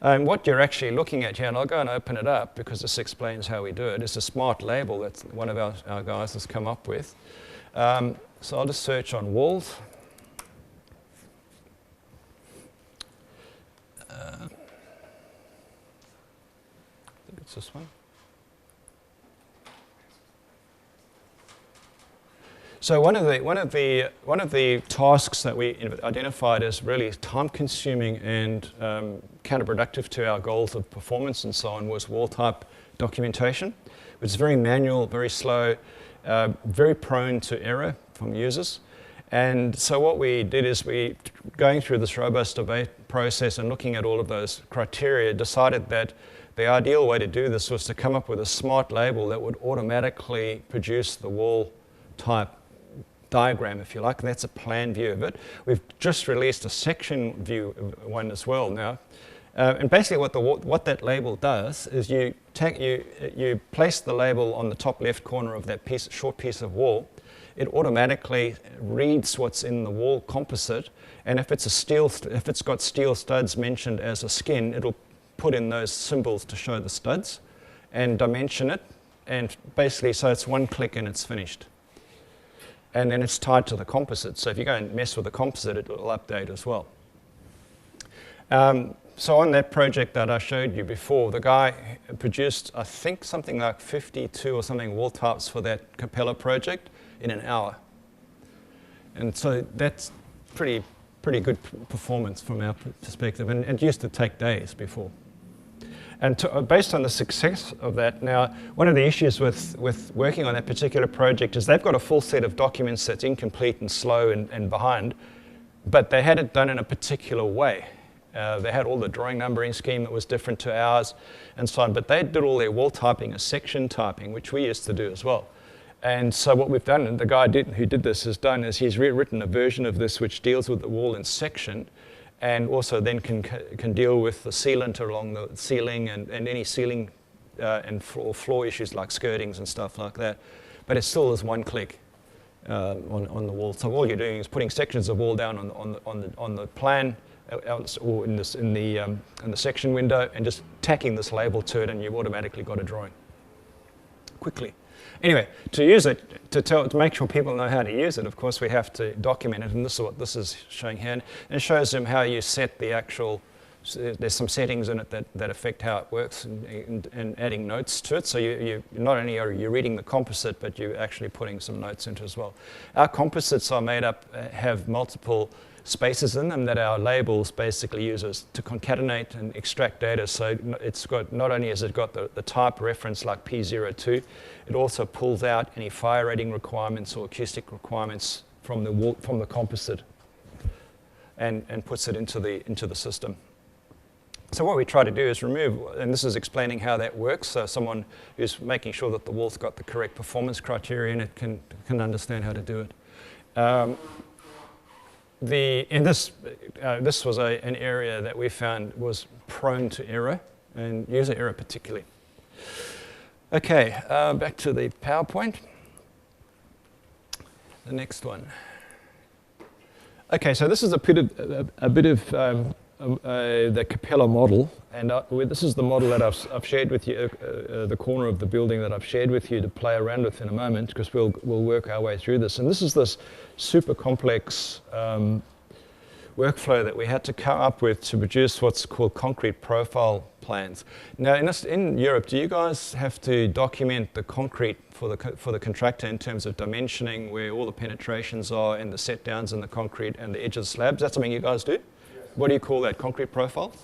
And what you're actually looking at here, and I'll go and open it up because this explains how we do it, is a smart label that one of our guys has come up with. So I'll just search on walls. I think it's this one. So one of the tasks that we identified as really time-consuming and counterproductive to our goals of performance and so on was wall type documentation. It was very manual, very slow, very prone to error from users. And so what we did is going through this robust debate process and looking at all of those criteria, decided that the ideal way to do this was to come up with a smart label that would automatically produce the wall type diagram, if you like. That's a plan view of it. We've just released a section view one as well now. And basically what that label does is you place the label on the top left corner of that short piece of wall. It automatically reads what's in the wall composite, and if it's got steel studs mentioned as a skin, it'll put in those symbols to show the studs and dimension it, and basically so it's one click and it's finished. And then it's tied to the composite. So if you go and mess with the composite, it will update as well. So on that project that I showed you before, the guy produced, I think, something like 52 or something wall types for that Capella project in an hour. And so that's pretty good performance from our perspective. And it used to take days before. And based on the success of that, now, one of the issues with working on that particular project is they've got a full set of documents that's incomplete and slow and behind, but they had it done in a particular way. They had all the drawing numbering scheme that was different to ours and so on, but they did all their wall typing as section typing, which we used to do as well. And so what we've done, and the guy who did this has done, is he's rewritten a version of this which deals with the wall in section, and also then can deal with the sealant along the ceiling and any ceiling and floor issues like skirtings and stuff like that. But it still is one click on the wall. So all you're doing is putting sections of wall down on the plan or in the section window and just tacking this label to it, and you've automatically got a drawing quickly. Anyway, to use it, to make sure people know how to use it, of course, we have to document it, and this is what this is showing here. And it shows them how you set the actual, there's some settings in it that affect how it works and adding notes to it. So you not only are you reading the composite, but you're actually putting some notes into it as well. Our composites are made up, have multiple spaces in them that our labels basically uses to concatenate and extract data. So it's got, not only has it got the type reference like P02, it also pulls out any fire rating requirements or acoustic requirements from the composite. and puts it into the system. So what we try to do is remove, and this is explaining how that works, so someone who's making sure that the wall's got the correct performance criteria in it can understand how to do it. This was an area that we found was prone to error, and user error particularly. Okay, back to the PowerPoint. The next one. Okay, so this is a bit of the Capella model, and this is the model that I've shared with you, the corner of the building that I've shared with you to play around with in a moment, because we'll work our way through this. And this is this super complex workflow that we had to come up with to produce what's called concrete profile plans. Now, in Europe, do you guys have to document the concrete for the contractor in terms of dimensioning, where all the penetrations are, and the set downs in the concrete and the edge of the slabs? Is that something you guys do? Yes. What do you call that? Concrete profiles?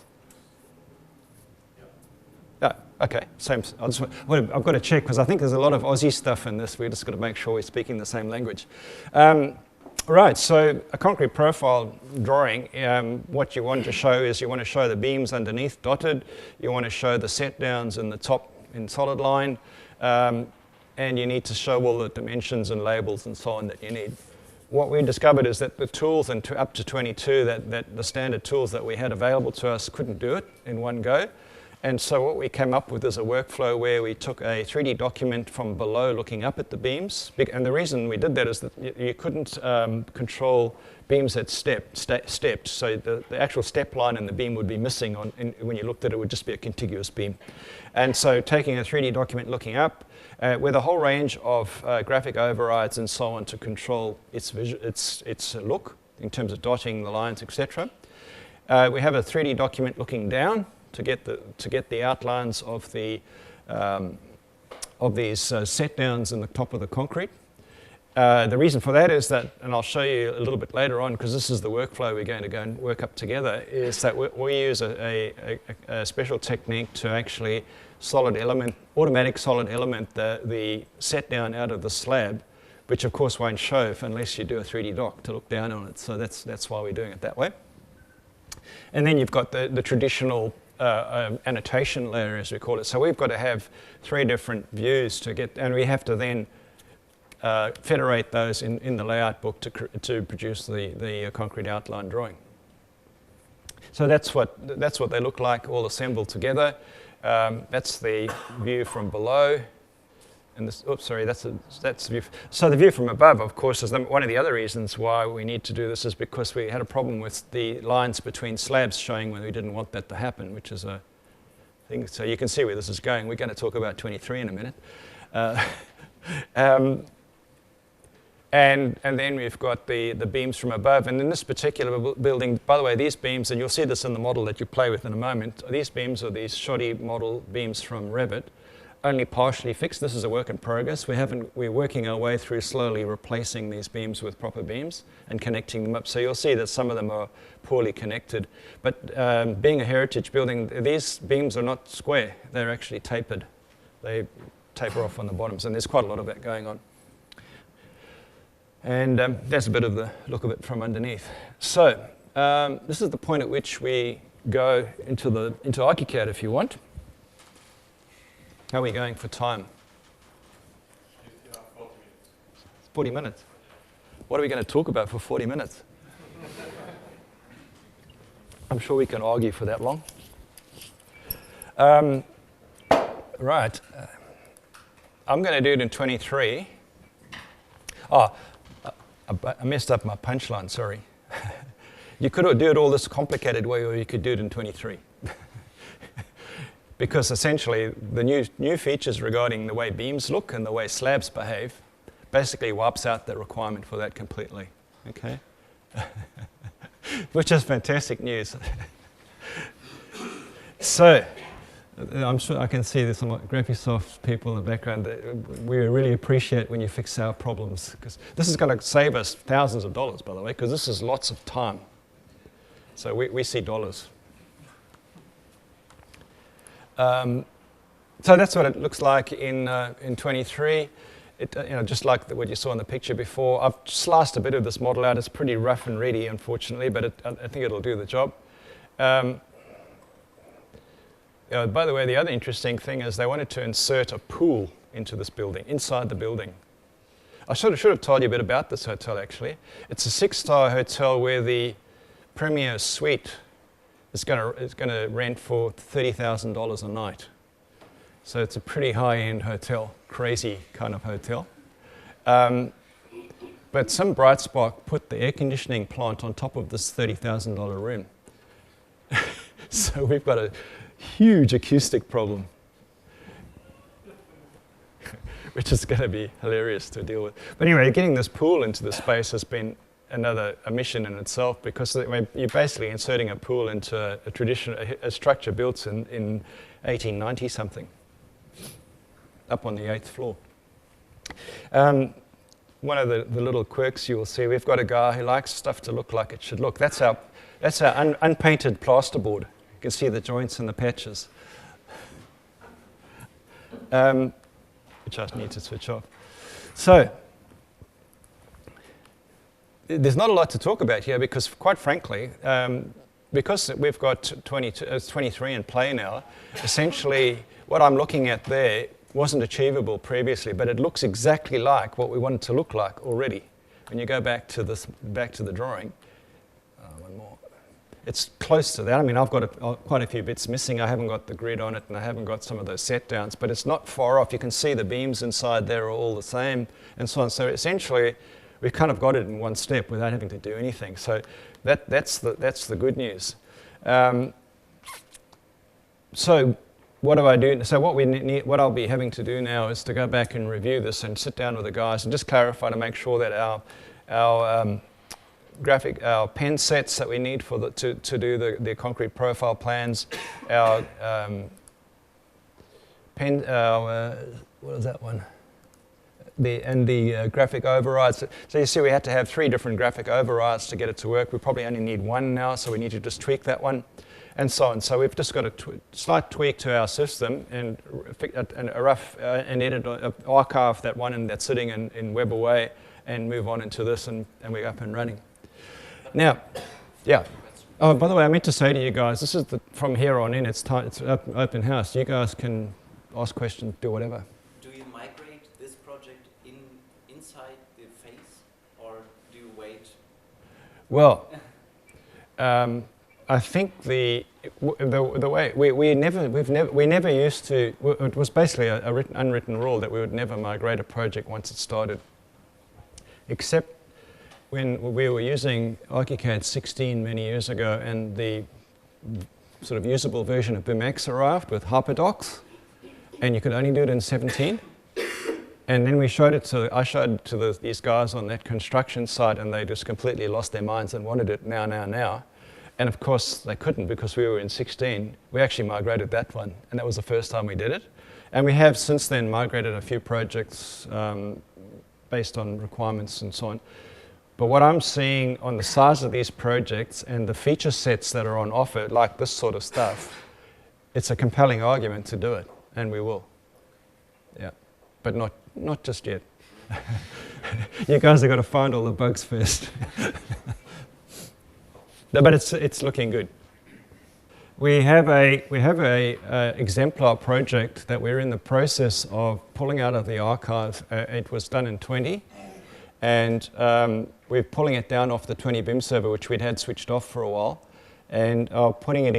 Yeah. Oh, okay. Same. I've got to check, because I think there's a lot of Aussie stuff in this. We've just got to make sure we're speaking the same language. Right, so a concrete profile drawing, what you want to show is you want to show the beams underneath dotted, you want to show the set downs in the top in solid line, and you need to show all the dimensions and labels and so on that you need. What we discovered is that the tools up to 22, that the standard tools that we had available to us couldn't do it in one go. And so what we came up with is a workflow where we took a 3D document from below looking up at the beams. And the reason we did that is that you couldn't control beams that stepped. So the actual step line in the beam would be missing when you looked at it, it would just be a contiguous beam. And so taking a 3D document looking up with a whole range of graphic overrides and so on to control its look in terms of dotting the lines, etc. We have a 3D document looking down to get the outlines of these set downs in the top of the concrete. The reason for that is that, and I'll show you a little bit later on, because this is the workflow we're going to go and work up together, is that we use a special technique to actually automatic solid element the set down out of the slab, which of course won't show unless you do a 3D doc to look down on it. So that's why we're doing it that way. And then you've got the traditional annotation layer, as we call it. So we've got to have 3 different views to get, and we have to then federate those in the layout book to produce the concrete outline drawing. So that's what they look like all assembled together. That's the view from below. And this, oops, sorry, that's the view. So the view from above, of course, is one of the other reasons why we need to do this is because we had a problem with the lines between slabs showing when we didn't want that to happen, which is a thing. So you can see where this is going. We're going to talk about 23 in a minute. And then we've got the beams from above. And in this particular building, by the way, these beams, and you'll see this in the model that you play with in a moment, these beams are these shoddy model beams from Revit, only partially fixed. This is a work in progress. We're working our way through slowly replacing these beams with proper beams and connecting them up. So you'll see that some of them are poorly connected. But being a heritage building, these beams are not square. They're actually tapered. They taper off on the bottoms, and there's quite a lot of that going on. And that's a bit of the look of it from underneath. So this is the point at which we go into ARCHICAD, if you want. How are we going for time? 40 minutes. What are we going to talk about for 40 minutes? I'm sure we can argue for that long. Right. I'm going to do it in 23. Oh, I messed up my punchline, sorry. You could do it all this complicated way, or you could do it in 23. Because essentially, the new features regarding the way beams look and the way slabs behave basically wipes out the requirement for that completely, okay? Which is fantastic news. So, I'm sure I can see there's some Graphisoft people in the background. We really appreciate when you fix our problems, because this is going to save us thousands of dollars, by the way, because this is lots of time. So we see dollars. So that's what it looks like in 23. just like what you saw in the picture before. I've sliced a bit of this model out. It's pretty rough and ready, unfortunately, but I think it'll do the job. By the way, the other interesting thing is they wanted to insert a pool into this building, inside the building. I should have told you a bit about this hotel, actually. It's a 6-star hotel where the premier suite is going to rent for $30,000 a night. So it's a pretty high-end hotel, crazy kind of hotel. But some bright spark put the air conditioning plant on top of this $30,000 room. So we've got a huge acoustic problem, which is going to be hilarious to deal with. But anyway, getting this pool into the space has been a mission in itself, because you're basically inserting a pool into a structure built in 1890 something, up on the 8th floor. One of the little quirks you will see, we've got a guy who likes stuff to look like it should look. That's our unpainted plasterboard. You can see the joints and the patches, which I need to switch off. So there's not a lot to talk about here, because quite frankly, because we've got 23 in play now, essentially what I'm looking at there wasn't achievable previously, but it looks exactly like what we want it to look like already. When you go back to the drawing, one more. It's close to that. I mean, I've got quite a few bits missing. I haven't got the grid on it, and I haven't got some of those set downs, but it's not far off. You can see the beams inside there are all the same, and so on. So essentially, we've kind of got it in one step without having to do anything. So that's the good news. So what do I do? So what I'll be having to do now is to go back and review this and sit down with the guys and just clarify to make sure that our pen sets that we need to do the concrete profile plans, our what is that one? The graphic overrides. So you see we had to have 3 different graphic overrides to get it to work. We probably only need 1 now, so we need to just tweak that one, and so on. So we've just got a slight tweak to our system and a rough archive that one and that's sitting in WEBBER and move on into this, and we're up and running. Now, yeah. Oh, by the way, I meant to say to you guys, this is from here on in, it's open house. You guys can ask questions, do whatever. Do you migrate this project inside the phase, or do you wait? Well, I think the way we never used to. It was basically a unwritten rule that we would never migrate a project once it started, except when we were using ARCHICAD 16 many years ago, and the sort of usable version of BIMX arrived with hyperdocs, and you could only do it in 17. And then I showed it to these guys on that construction site, and they just completely lost their minds and wanted it now. And of course they couldn't, because we were in 16. We actually migrated that one, and that was the first time we did it. And we have since then migrated a few projects based on requirements and so on. But what I'm seeing on the size of these projects and the feature sets that are on offer, like this sort of stuff, it's a compelling argument to do it, and we will. Yeah, but not just yet. You guys have got to find all the bugs first. No, but it's looking good. We have a exemplar project that we're in the process of pulling out of the archive. It was done in 20, and we're pulling it down off the 20 BIM server, which we'd had switched off for a while, and we're putting it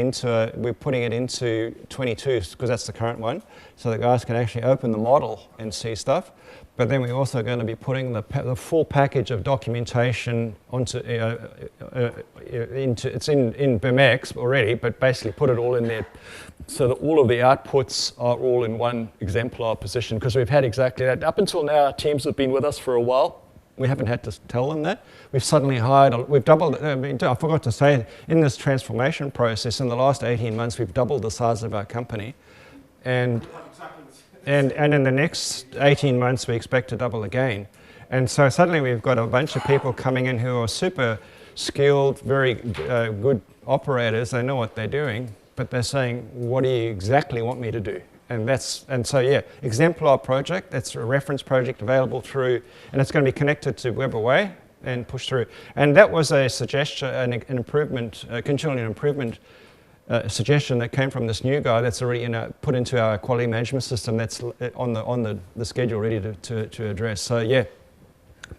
into 22, because that's the current one, so the guys can actually open the model and see stuff. But then we're also going to be putting the full package of documentation onto it's in BIMX already, but basically put it all in there so that all of the outputs are all in one exemplar position, because we've had exactly that. Up until now, our teams have been with us for a while. We haven't had to tell them that. We've suddenly we've doubled, I forgot to say, in this transformation process, in the last 18 months, we've doubled the size of our company. And in the next 18 months, we expect to double again. And so suddenly we've got a bunch of people coming in who are super skilled, very good operators. They know what they're doing, but they're saying, what do you exactly want me to do? And so yeah, exemplar project, that's a reference project available through, and it's going to be connected to WEBBER and pushed through. And that was a suggestion, an improvement, a continual improvement suggestion that came from this new guy that's already put into our quality management system that's on the schedule ready to address. So yeah,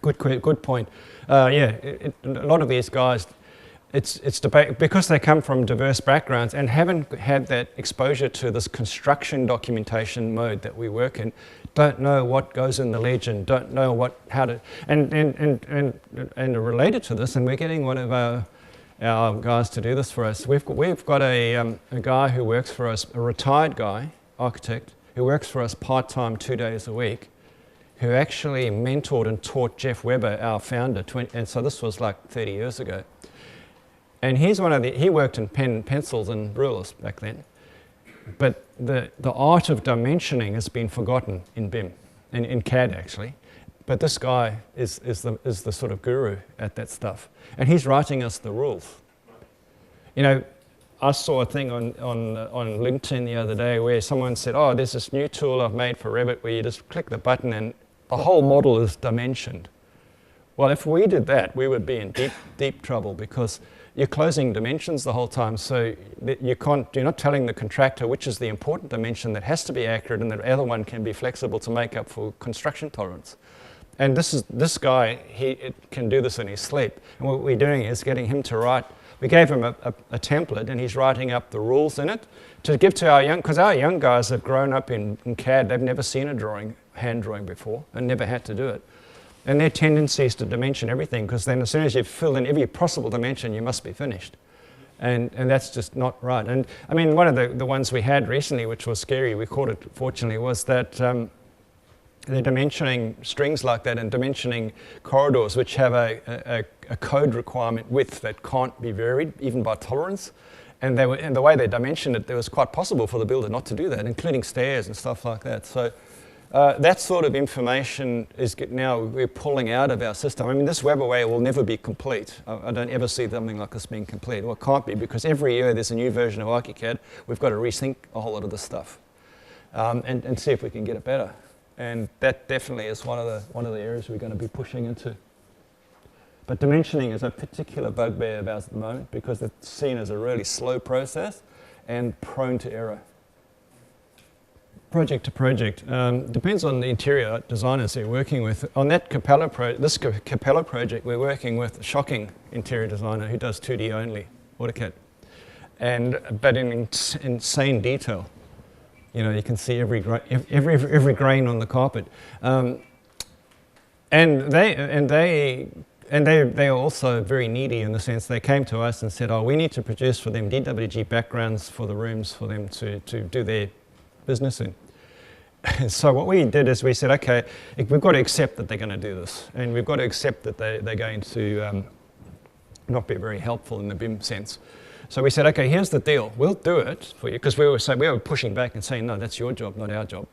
good point. Yeah, a lot of these guys, it's debate because they come from diverse backgrounds and haven't had that exposure to this construction documentation mode that we work in, don't know what goes in the legend, don't know how to, and related to this, and we're getting one of our guys to do this for us. We've got a guy who works for us, a retired guy, architect, who works for us part-time 2 days a week, who actually mentored and taught Jeff Webber, our founder, and so this was like 30 years ago. And he's he worked in pencils and rulers back then. But the art of dimensioning has been forgotten in BIM, in CAD actually. But this guy is the sort of guru at that stuff. And he's writing us the rules. You know, I saw a thing on LinkedIn the other day where someone said, oh, there's this new tool I've made for Revit where you just click the button and the whole model is dimensioned. Well, if we did that, we would be in deep trouble because you're closing dimensions the whole time, so you're not telling the contractor which is the important dimension that has to be accurate and the other one can be flexible to make up for construction tolerance. And this guy, he can do this in his sleep. And what we're doing is getting him to write. We gave him a template and he's writing up the rules in it to give to our because our young guys have grown up in CAD. They've never seen a hand drawing before and never had to do it. And their tendency is to dimension everything because then as soon as you've filled in every possible dimension, you must be finished. And that's just not right. And I mean, one of the ones we had recently, which was scary, we caught it fortunately, was that they're dimensioning strings like that and dimensioning corridors which have a code requirement width that can't be varied, even by tolerance. And the way they dimensioned it, it was quite possible for the builder not to do that, including stairs and stuff like that. So that sort of information is now we're pulling out of our system. I mean, this WEBBER way will never be complete. I don't ever see something like this being complete. Well, it can't be because every year there's a new version of ARCHICAD. We've got to rethink a whole lot of this stuff and see if we can get it better. And that definitely is one of the areas we're going to be pushing into. But dimensioning is a particular bugbear of ours at the moment because it's seen as a really slow process and prone to error. Project to project. Depends on the interior designers you're working with. On that Capella project, we're working with a shocking interior designer who does 2D only, AutoCAD. But in insane detail. You know, you can see every grain on the carpet. And they are also very needy in the sense they came to us and said, oh, we need to produce for them DWG backgrounds for the rooms for them to do their business in. So what we did is we said, okay, we've got to accept that they're going to do this. And we've got to accept that they're going to not be very helpful in the BIM sense. So we said, okay, here's the deal. We'll do it for you, because we were pushing back and saying, no, that's your job, not our job.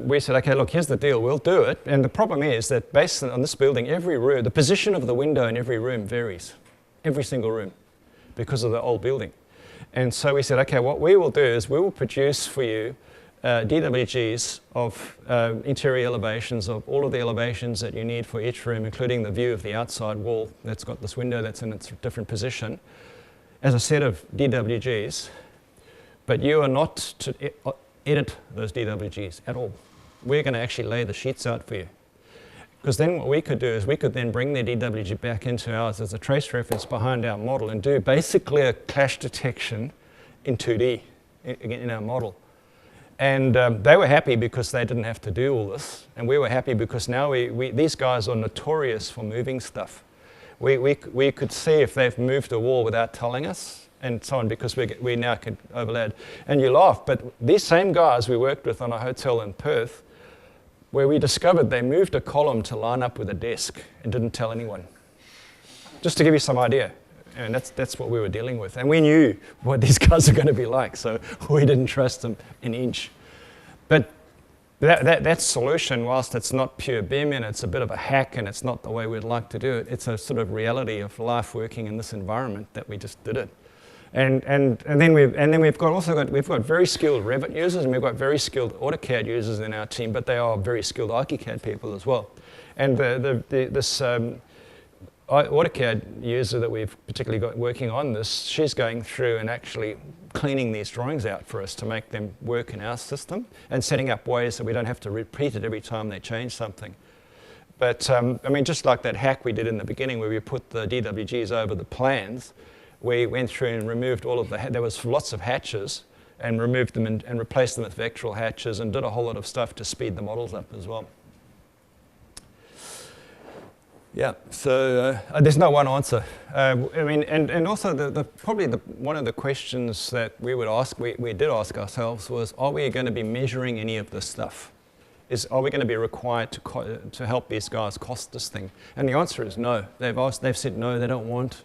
We said, okay, look, here's the deal. We'll do it. And the problem is that based on this building, every room, the position of the window in every room varies, every single room, because of the old building. And so we said, okay, what we will do is we will produce for you DWGs of interior elevations of all of the elevations that you need for each room, including the view of the outside wall that's got this window that's in its different position, as a set of DWGs, but you are not to edit those DWGs at all. We're going to actually lay the sheets out for you. Because then what we could do is we could then bring their DWG back into ours as a trace reference behind our model and do basically a clash detection in 2D in our model. And they were happy because they didn't have to do all this. And we were happy because now these guys are notorious for moving stuff. We could see if they've moved a wall without telling us and so on because we now could overlay. And you laugh, but these same guys we worked with on a hotel in Perth where we discovered they moved a column to line up with a desk and didn't tell anyone. Just to give you some idea. And that's what we were dealing with. And we knew what these guys are going to be like, so we didn't trust them an inch. But that solution, whilst it's not pure BIM and it's a bit of a hack and it's not the way we'd like to do it, it's a sort of reality of life working in this environment that we just did it. And then we've got very skilled Revit users, and we've got very skilled AutoCAD users in our team, but they are very skilled ARCHICAD people as well. And this AutoCAD user that we've particularly got working on this, she's going through and actually cleaning these drawings out for us to make them work in our system and setting up ways that we don't have to repeat it every time they change something. But I mean, just like that hack we did in the beginning where we put the DWGs over the plans, we went through and removed all of there was lots of hatches and removed them and replaced them with vectoral hatches and did a whole lot of stuff to speed the models up as well. Yeah, so there's no one answer. I mean, and also probably one of the questions that we would ask, we did ask ourselves was, are we going to be measuring any of this stuff? Are we going to be required to help these guys cost this thing? And the answer is no. They've said no, they don't want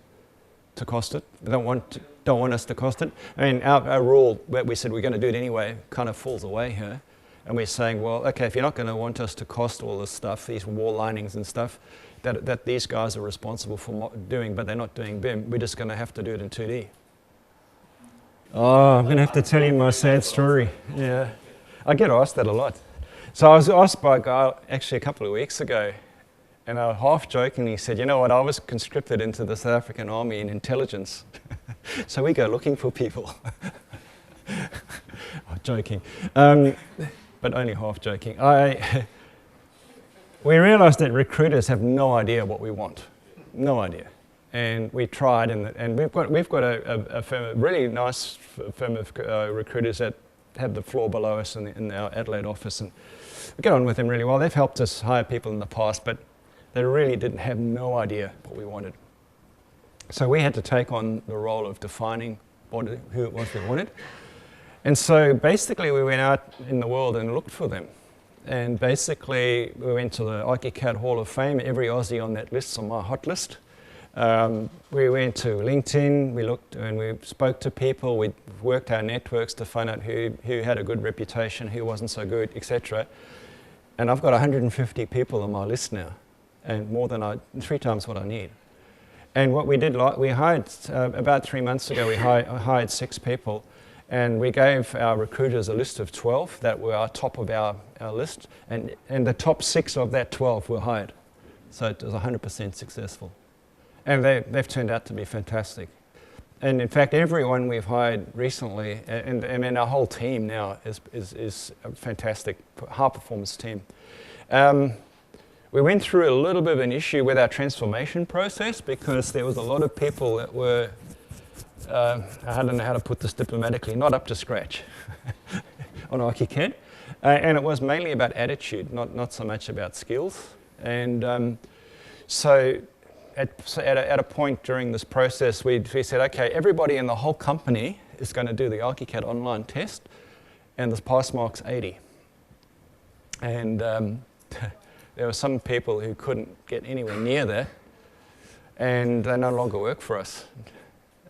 to cost it. They don't want us to cost it. I mean, our rule that we said we're going to do it anyway kind of falls away here. And we're saying, well, okay, if you're not going to want us to cost all this stuff, these wall linings and stuff, that these guys are responsible for doing, but they're not doing BIM, we're just going to have to do it in 2D. Oh, I'm going to have to tell you my sad story. Yeah, I get asked that a lot. So I was asked by a guy actually a couple of weeks ago, and I half jokingly said, you know what, I was conscripted into the South African Army in intelligence. So we go looking for people. Oh, joking, but only half joking. We realized that recruiters have no idea what we want, no idea. And we tried, and we've got a firm, a really nice firm of recruiters that have the floor below us in our Adelaide office, and we get on with them really well. They've helped us hire people in the past, but they really didn't have no idea what we wanted. So we had to take on the role of defining who it was we wanted. And so basically we went out in the world and looked for them. And basically we went to the ARCHICAD Hall of Fame. Every Aussie on that list's on my hot list. We went to LinkedIn, we looked and we spoke to people, we worked our networks to find out who had a good reputation, who wasn't so good, etc. And I've got 150 people on my list now, and more than 3 times what I need. And what we did, we hired, about 3 months ago, we hired 6 people, and we gave our recruiters a list of 12 that were our top of our list, and the top 6 of that 12 were hired. So it was 100% successful. And they've turned out to be fantastic. And in fact, everyone we've hired recently, and I mean our whole team now is a fantastic, high-performance team. We went through a little bit of an issue with our transformation process because there was a lot of people that were, I don't know how to put this diplomatically, not up to scratch on ARCHICAD. And it was mainly about attitude, not so much about skills. And so at a point during this process, we said, okay, everybody in the whole company is going to do the ARCHICAD online test, and the pass mark's 80. And there were some people who couldn't get anywhere near that, and they no longer work for us.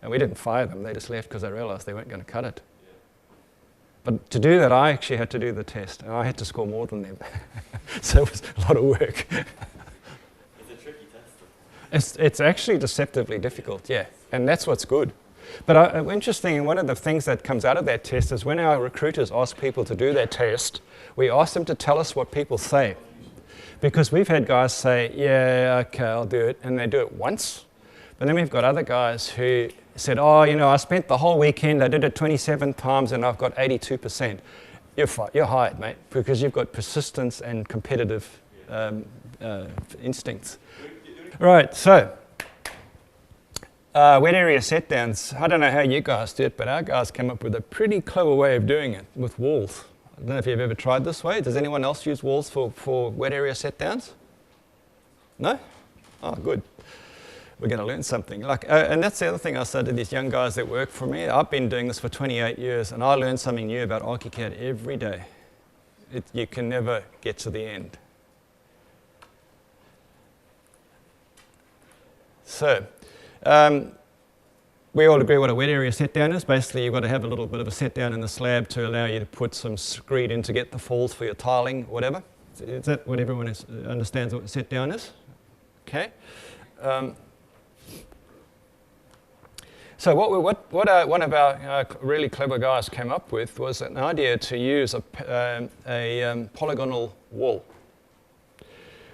And we didn't fire them, they just left because they realized they weren't going to cut it. But to do that, I actually had to do the test, and I had to score more than them. So it was a lot of work. It's actually deceptively difficult, yeah, and that's what's good. But interesting, one of the things that comes out of that test is when our recruiters ask people to do that test, we ask them to tell us what people say. Because we've had guys say, yeah, okay, I'll do it, and they do it once. But then we've got other guys who said, oh, you know, I spent the whole weekend, I did it 27 times, and I've got 82%. You're hired, mate, because you've got persistence and competitive instincts. Right, so wet area set downs. I don't know how you guys do it, but our guys came up with a pretty clever way of doing it with walls. I don't know if you've ever tried this way. Does anyone else use walls for wet area set downs? No? Oh, good. We're going to learn something. And that's the other thing I said to these young guys that work for me. I've been doing this for 28 years, and I learn something new about ARCHICAD every day. You can never get to the end. So, we all agree what a wet area set down is. Basically, you've got to have a little bit of a set down in the slab to allow you to put some screed in to get the falls for your tiling, whatever. Is that what everyone understands what a set down is? Okay. So what one of our really clever guys came up with was an idea to use a polygonal wall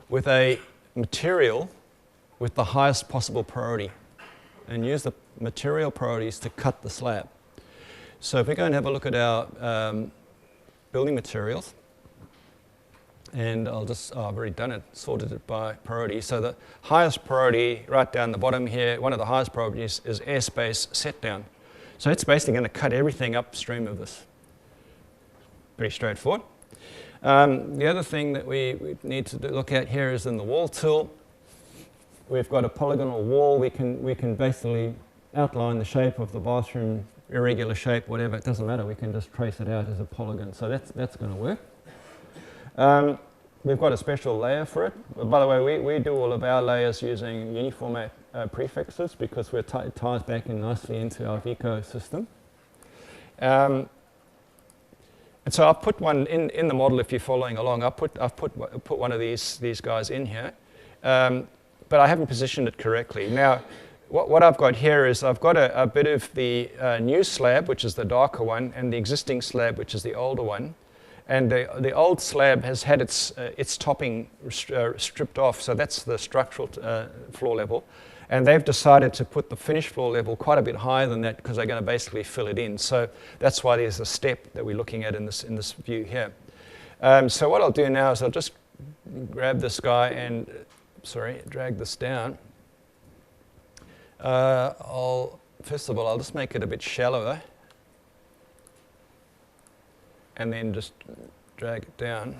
with a material with the highest possible priority, and use the material priorities to cut the slab. So if we go and have a look at our building materials, and I've already done it, sorted it by priority. So the highest priority right down the bottom here, one of the highest priorities is airspace set down. So it's basically going to cut everything upstream of this. Pretty straightforward. The other thing that we need to look at here is in the wall tool. We've got a polygonal wall. We can basically outline the shape of the bathroom, irregular shape, whatever, it doesn't matter. We can just trace it out as a polygon. So that's going to work. We've got a special layer for it. By the way, we do all of our layers using uniformat prefixes because it ties back in nicely into our Vico system. And so I've put one in the model if you're following along. I've put one of these guys in here, but I haven't positioned it correctly. Now, what I've got here is I've got a bit of the new slab, which is the darker one, and the existing slab, which is the older one. And the old slab has had its topping stripped off, so that's the structural floor level. And they've decided to put the finished floor level quite a bit higher than that because they're going to basically fill it in. So that's why there's a step that we're looking at in this view here. So what I'll do now is I'll just grab this guy and, drag this down. First of all, I'll just make it a bit shallower. And then just drag it down.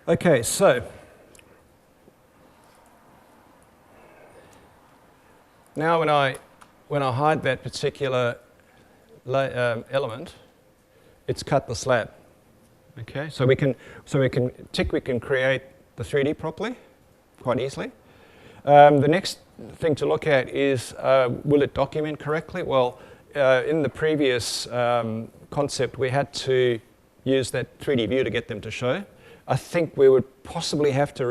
Okay, so now when I hide that particular element, it's cut the slab. Okay, so we can create the 3D properly, quite easily. The next thing to look at is, will it document correctly? Well, in the previous concept, we had to use that 3D view to get them to show. I think we would possibly have to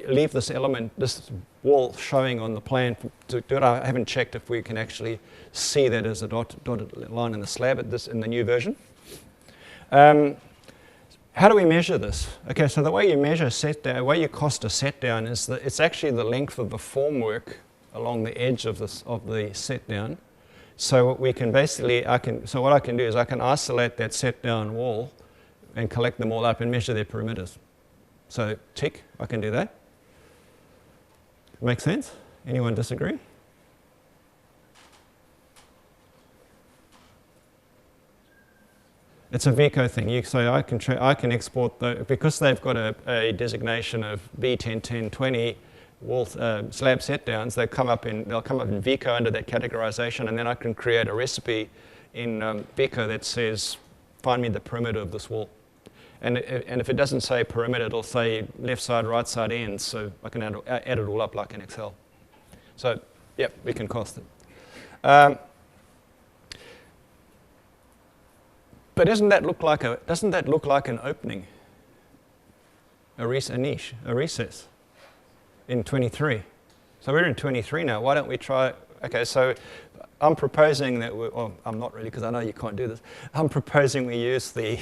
leave this element, this wall showing on the plan to do it. I haven't checked if we can actually see that as a dotted line in the slab in the new version. How do we measure this? Okay, so the way you measure set down, the way you cost a set down is that it's actually the length of the formwork along the edge of the set down. So we can basically, so what I can do is I can isolate that set down wall and collect them all up and measure their perimeters. So tick, I can do that. Make sense? Anyone disagree? It's a Vico thing. So I can export because they've got a designation of B101020 wall slab set downs. They'll come up in Vico under that categorization, and then I can create a recipe in Vico that says, find me the perimeter of this wall. And if it doesn't say perimeter, it'll say left side, right side, ends. So I can add it all up like in Excel. So yep, we can cost it. But doesn't that look like an opening, a niche, a recess in 23? So we're in 23 now. Why don't we try? Okay, so I'm proposing that well, I'm not really because I know you can't do this. I'm proposing we use the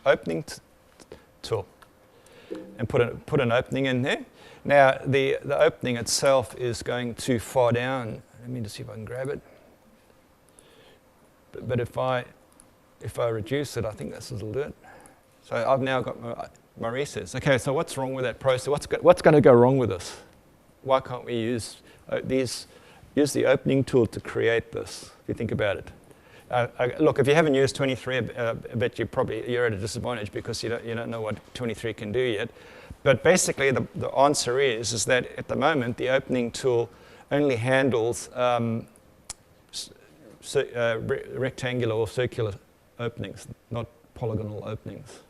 opening tool and put an opening in there. Now the opening itself is going too far down. Let me just see if I can grab it. But if I reduce it, I think this will do it. So I've now got my recess. Okay, so what's wrong with that process? What's going to go wrong with this? Why can't we use the opening tool to create this? If you think about it. Look, if you haven't used 23, I bet you're at a disadvantage because you don't know what 23 can do yet. But basically, the answer is that at the moment the opening tool only handles rectangular or circular openings, not polygonal openings.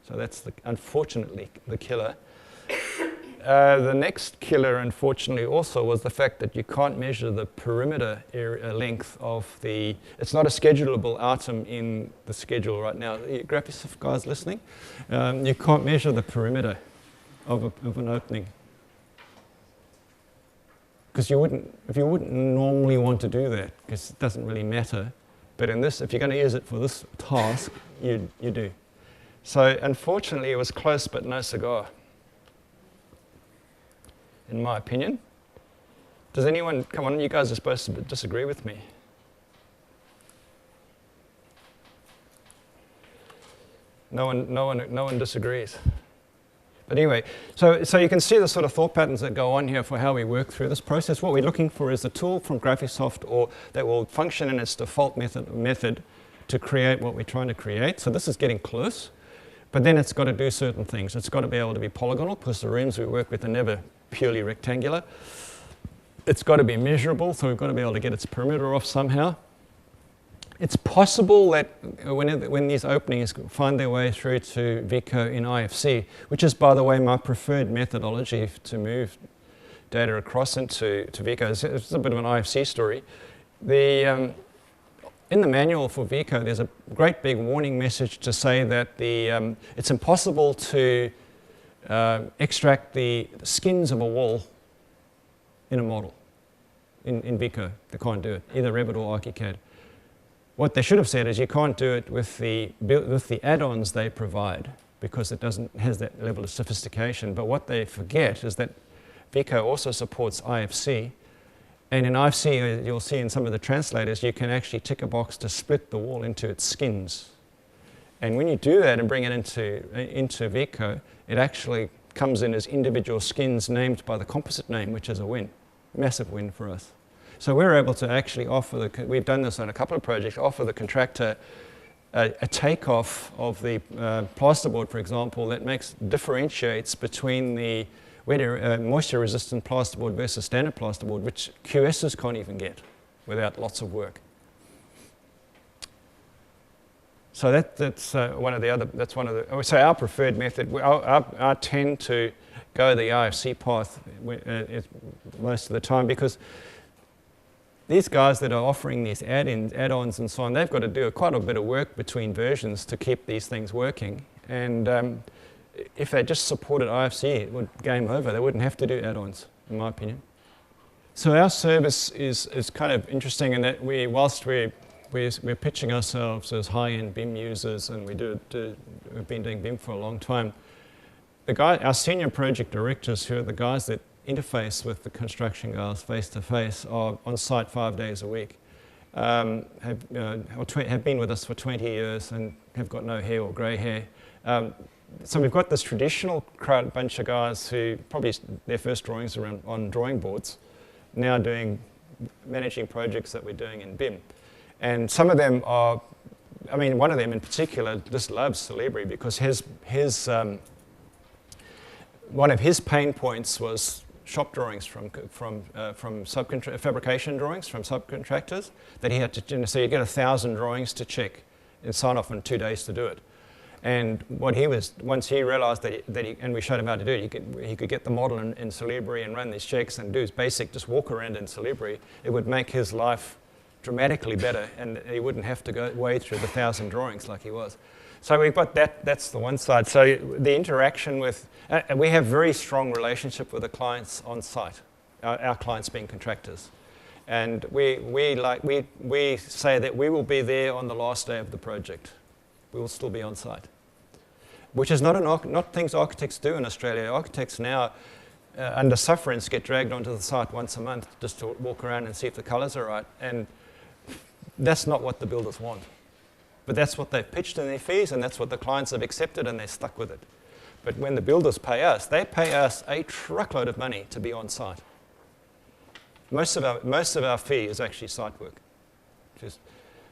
So that's unfortunately the killer. The next killer, unfortunately, also was the fact that you can't measure the perimeter area, length of the... It's not a schedulable item in the schedule right now. Graphics guys listening? You can't measure the perimeter of an opening. Because you wouldn't normally want to do that, because it doesn't really matter. But in this, if you're going to use it for this task, you do. So unfortunately, it was close, but no cigar, in my opinion. Does anyone, come on, you guys are supposed to disagree with me. No one disagrees. But anyway, so you can see the sort of thought patterns that go on here for how we work through this process. What we're looking for is a tool from Graphisoft or that will function in its default method to create what we're trying to create. So this is getting close, but then it's got to do certain things. It's got to be able to be polygonal, because the rooms we work with are never purely rectangular. It's got to be measurable, so we've got to be able to get its perimeter off somehow. It's possible that when these openings find their way through to Vico in IFC, which is, by the way, my preferred methodology to move data across into Vico. It's a bit of an IFC story. In the manual for Vico, there's a great big warning message to say that it's impossible to extract the skins of a wall in a model in Vico. They can't do it, either Revit or ARCHICAD. What they should have said is you can't do it with the add-ons they provide, because it has that level of sophistication. But what they forget is that Vico also supports IFC. And in IFC, you'll see in some of the translators, you can actually tick a box to split the wall into its skins. And when you do that and bring it into Vico, it actually comes in as individual skins named by the composite name, which is a win. Massive win for us. So we're able to actually offer, we've done this on a couple of projects, offer the contractor a takeoff of the plasterboard, for example, that differentiates between the moisture-resistant plasterboard versus standard plasterboard, which QSs can't even get without lots of work. So that's one of the other. So our preferred method. I tend to go the IFC path most of the time, because these guys that are offering these add-ons and so on, they've got to do quite a bit of work between versions to keep these things working. And if they just supported IFC, it would game over. They wouldn't have to do add-ons, in my opinion. So our service is kind of interesting in that whilst we're pitching ourselves as high-end BIM users, and we've been doing BIM for a long time, our senior project directors, who are the guys that interface with the construction guys face-to-face, are on site 5 days a week, have been with us for 20 years and have got no hair or grey hair. So we've got this traditional bunch of guys who probably their first drawings are on drawing boards, now managing projects that we're doing in BIM. And some of them are, I mean, one of them in particular just loves Celebri, because one of his pain points was shop drawings from fabrication drawings from subcontractors that he had to, so you get 1,000 drawings to check and sign off in 2 days to do it. And once he realized and we showed him how to do it, he could get the model in Celebri and run these checks and do his basic, just walk around in Celebri, it would make his life dramatically better, and he wouldn't have to go way through the 1,000 drawings like he was. So we've got that's the one side. So the interaction with, we have very strong relationship with the clients on site, our clients being contractors. And we say that we will be there on the last day of the project. We will still be on site, which is not things architects do in Australia. Architects now, under sufferance, get dragged onto the site once a month just to walk around and see if the colours are right. And that's not what the builders want. But that's what they've pitched in their fees, and that's what the clients have accepted, and they're stuck with it. But when the builders pay us, they pay us a truckload of money to be on site. Most of our fee is actually site work.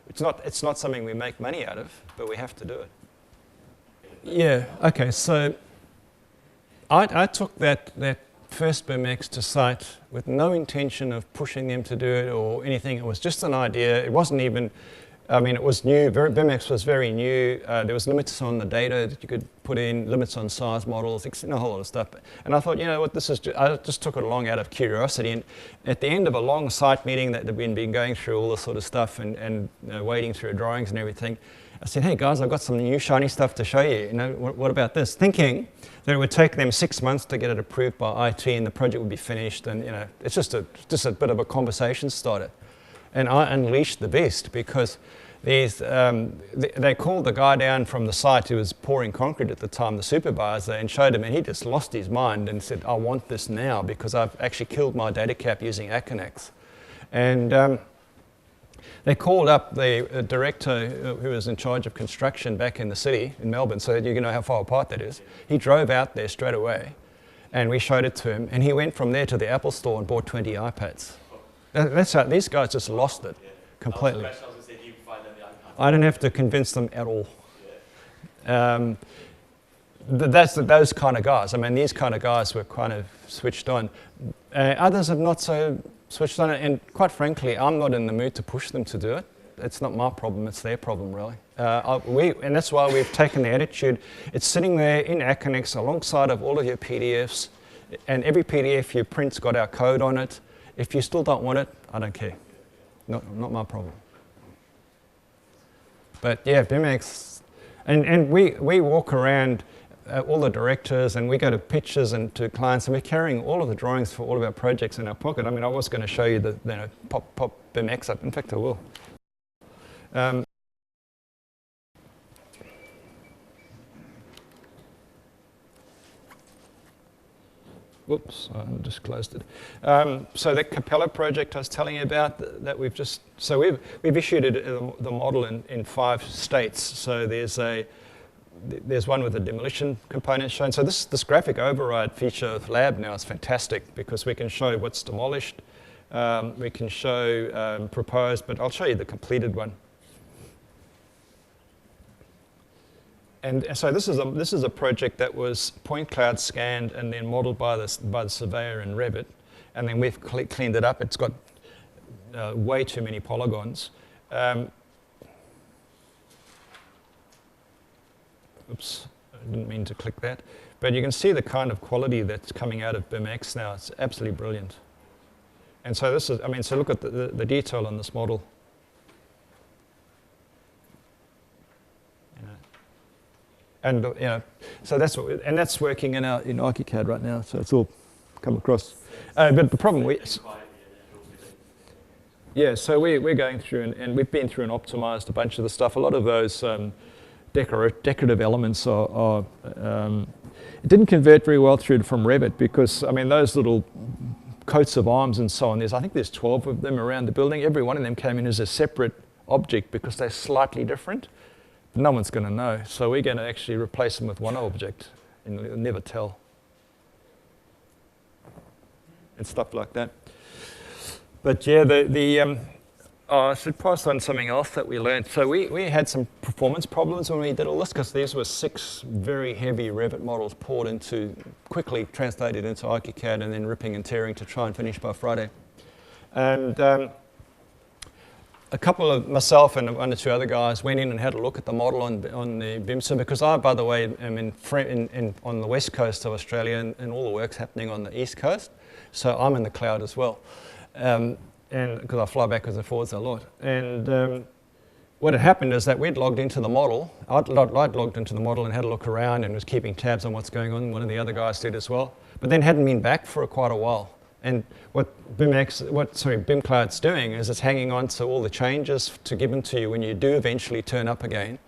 It's not something we make money out of, but we have to do it. Yeah. Okay. So I took that first BIMX to site with no intention of pushing them to do it or anything. It was just an idea. It wasn't even I mean, it was new. BIMX was very new. There was limits on the data that you could put in, limits on size models, a whole lot of stuff. And I thought, you know what, this is. I just took it along out of curiosity. And at the end of a long site meeting that had been going through all this sort of stuff and wading through drawings and everything, I said, hey guys, I've got some new shiny stuff to show you. You know, what about this? Thinking that it would take them 6 months to get it approved by IT and the project would be finished. And you know, it's just a bit of a conversation starter. And I unleashed the beast because they called the guy down from the site who was pouring concrete at the time, the supervisor, and showed him, and he just lost his mind and said, I want this now because I've actually killed my data cap using ARCHICAD. And they called up the director who was in charge of construction back in the city in Melbourne, so that you can know how far apart that is. He drove out there straight away, and we showed it to him, and he went from there to the Apple store and bought 20 iPads. That's how these guys just lost it completely. I don't have to convince them at all. That's those kind of guys. I mean, these kind of guys were kind of switched on. Others have not so switched on, and quite frankly, I'm not in the mood to push them to do it. It's not my problem, it's their problem, really. And that's why we've taken the attitude, it's sitting there in Aconex alongside of all of your PDFs, and every PDF you print's got our code on it. If you still don't want it, I don't care. Not my problem. But yeah, BIMX, and we walk around all the directors and we go to pitches and to clients and we're carrying all of the drawings for all of our projects in our pocket. I mean, I was going to show you the, you know, pop BIMX up. In fact, I will. Whoops, I just closed it. So that Capella project I was telling you about, that we've just, so we've issued the model in 5 states. So there's one with a demolition component shown. So this graphic override feature of Lab now is fantastic because we can show what's demolished, we can show proposed, but I'll show you the completed one. And so this is a project that was point cloud scanned and then modeled by the surveyor in Revit, and then we've cleaned it up. It's got way too many polygons. Oops, I didn't mean to click that. But you can see the kind of quality that's coming out of BIMX now. It's absolutely brilliant. And so this is, I mean, so look at the detail on this model. And you know, so that's what, and that's working in ARCHICAD right now. So it's all come across. But the problem yeah, so we're going through and we've been through and optimized a bunch of the stuff. A lot of those decorative elements are it didn't convert very well through from Revit because I mean those little coats of arms and so on. I think there's 12 of them around the building. Every one of them came in as a separate object because they're slightly different. No one's going to know, so we're going to actually replace them with one object, and you'll never tell. And stuff like that. But yeah, I should pass on something else that we learned. So we had some performance problems when we did all this, because these were 6 very heavy Revit models poured into, quickly translated into ARCHICAD, and then ripping and tearing to try and finish by Friday. And a couple of myself and 1 or 2 other guys went in and had a look at the model on the BIM server, because I, by the way, am on the west coast of Australia, and all the work's happening on the east coast. So I'm in the cloud as well, and because I fly backwards and forwards a lot. And what had happened is that we'd logged into the model. I'd logged into the model and had a look around and was keeping tabs on what's going on. One of the other guys did as well, but then hadn't been back for quite a while. And what BIM Cloud's doing is it's hanging on to all the changes to give them to you when you do eventually turn up again.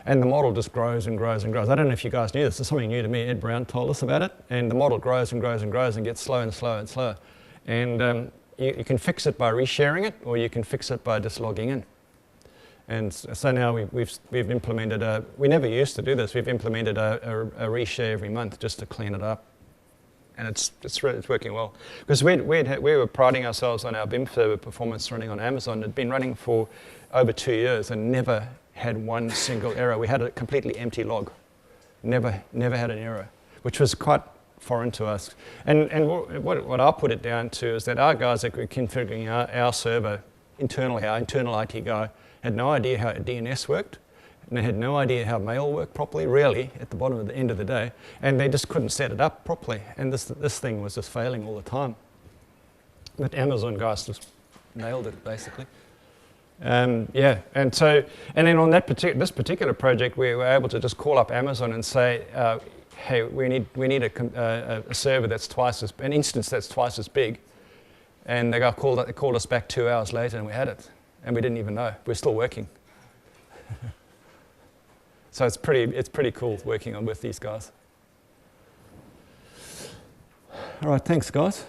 And the model just grows and grows and grows. I don't know if you guys knew this. It's something new to me. Ed Brown told us about it. And the model grows and grows and grows and gets slower and slower and slower. And you can fix it by resharing it, or you can fix it by just logging in. And so now we've implemented we never used to do this. We've implemented a reshare every month just to clean it up. And it's working well. Because we were priding ourselves on our BIM server performance running on Amazon. It had been running for over 2 years and never had one single error. We had a completely empty log. Never had an error, which was quite foreign to us. And what I put it down to is that our guys are configuring our server internally, our internal IT guy had no idea how DNS worked, and they had no idea how mail worked properly, really, at the bottom of the end of the day, and they just couldn't set it up properly, and this thing was just failing all the time. But Amazon guys just nailed it, basically. Yeah, and then on this particular project, we were able to just call up Amazon and say, hey, we need a server that's an instance that's twice as big. And the guy called us back 2 hours later, and we had it, and we didn't even know. We're still working. So it's pretty cool working with these guys. All right, thanks, guys.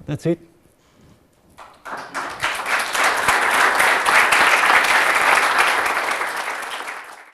That's it.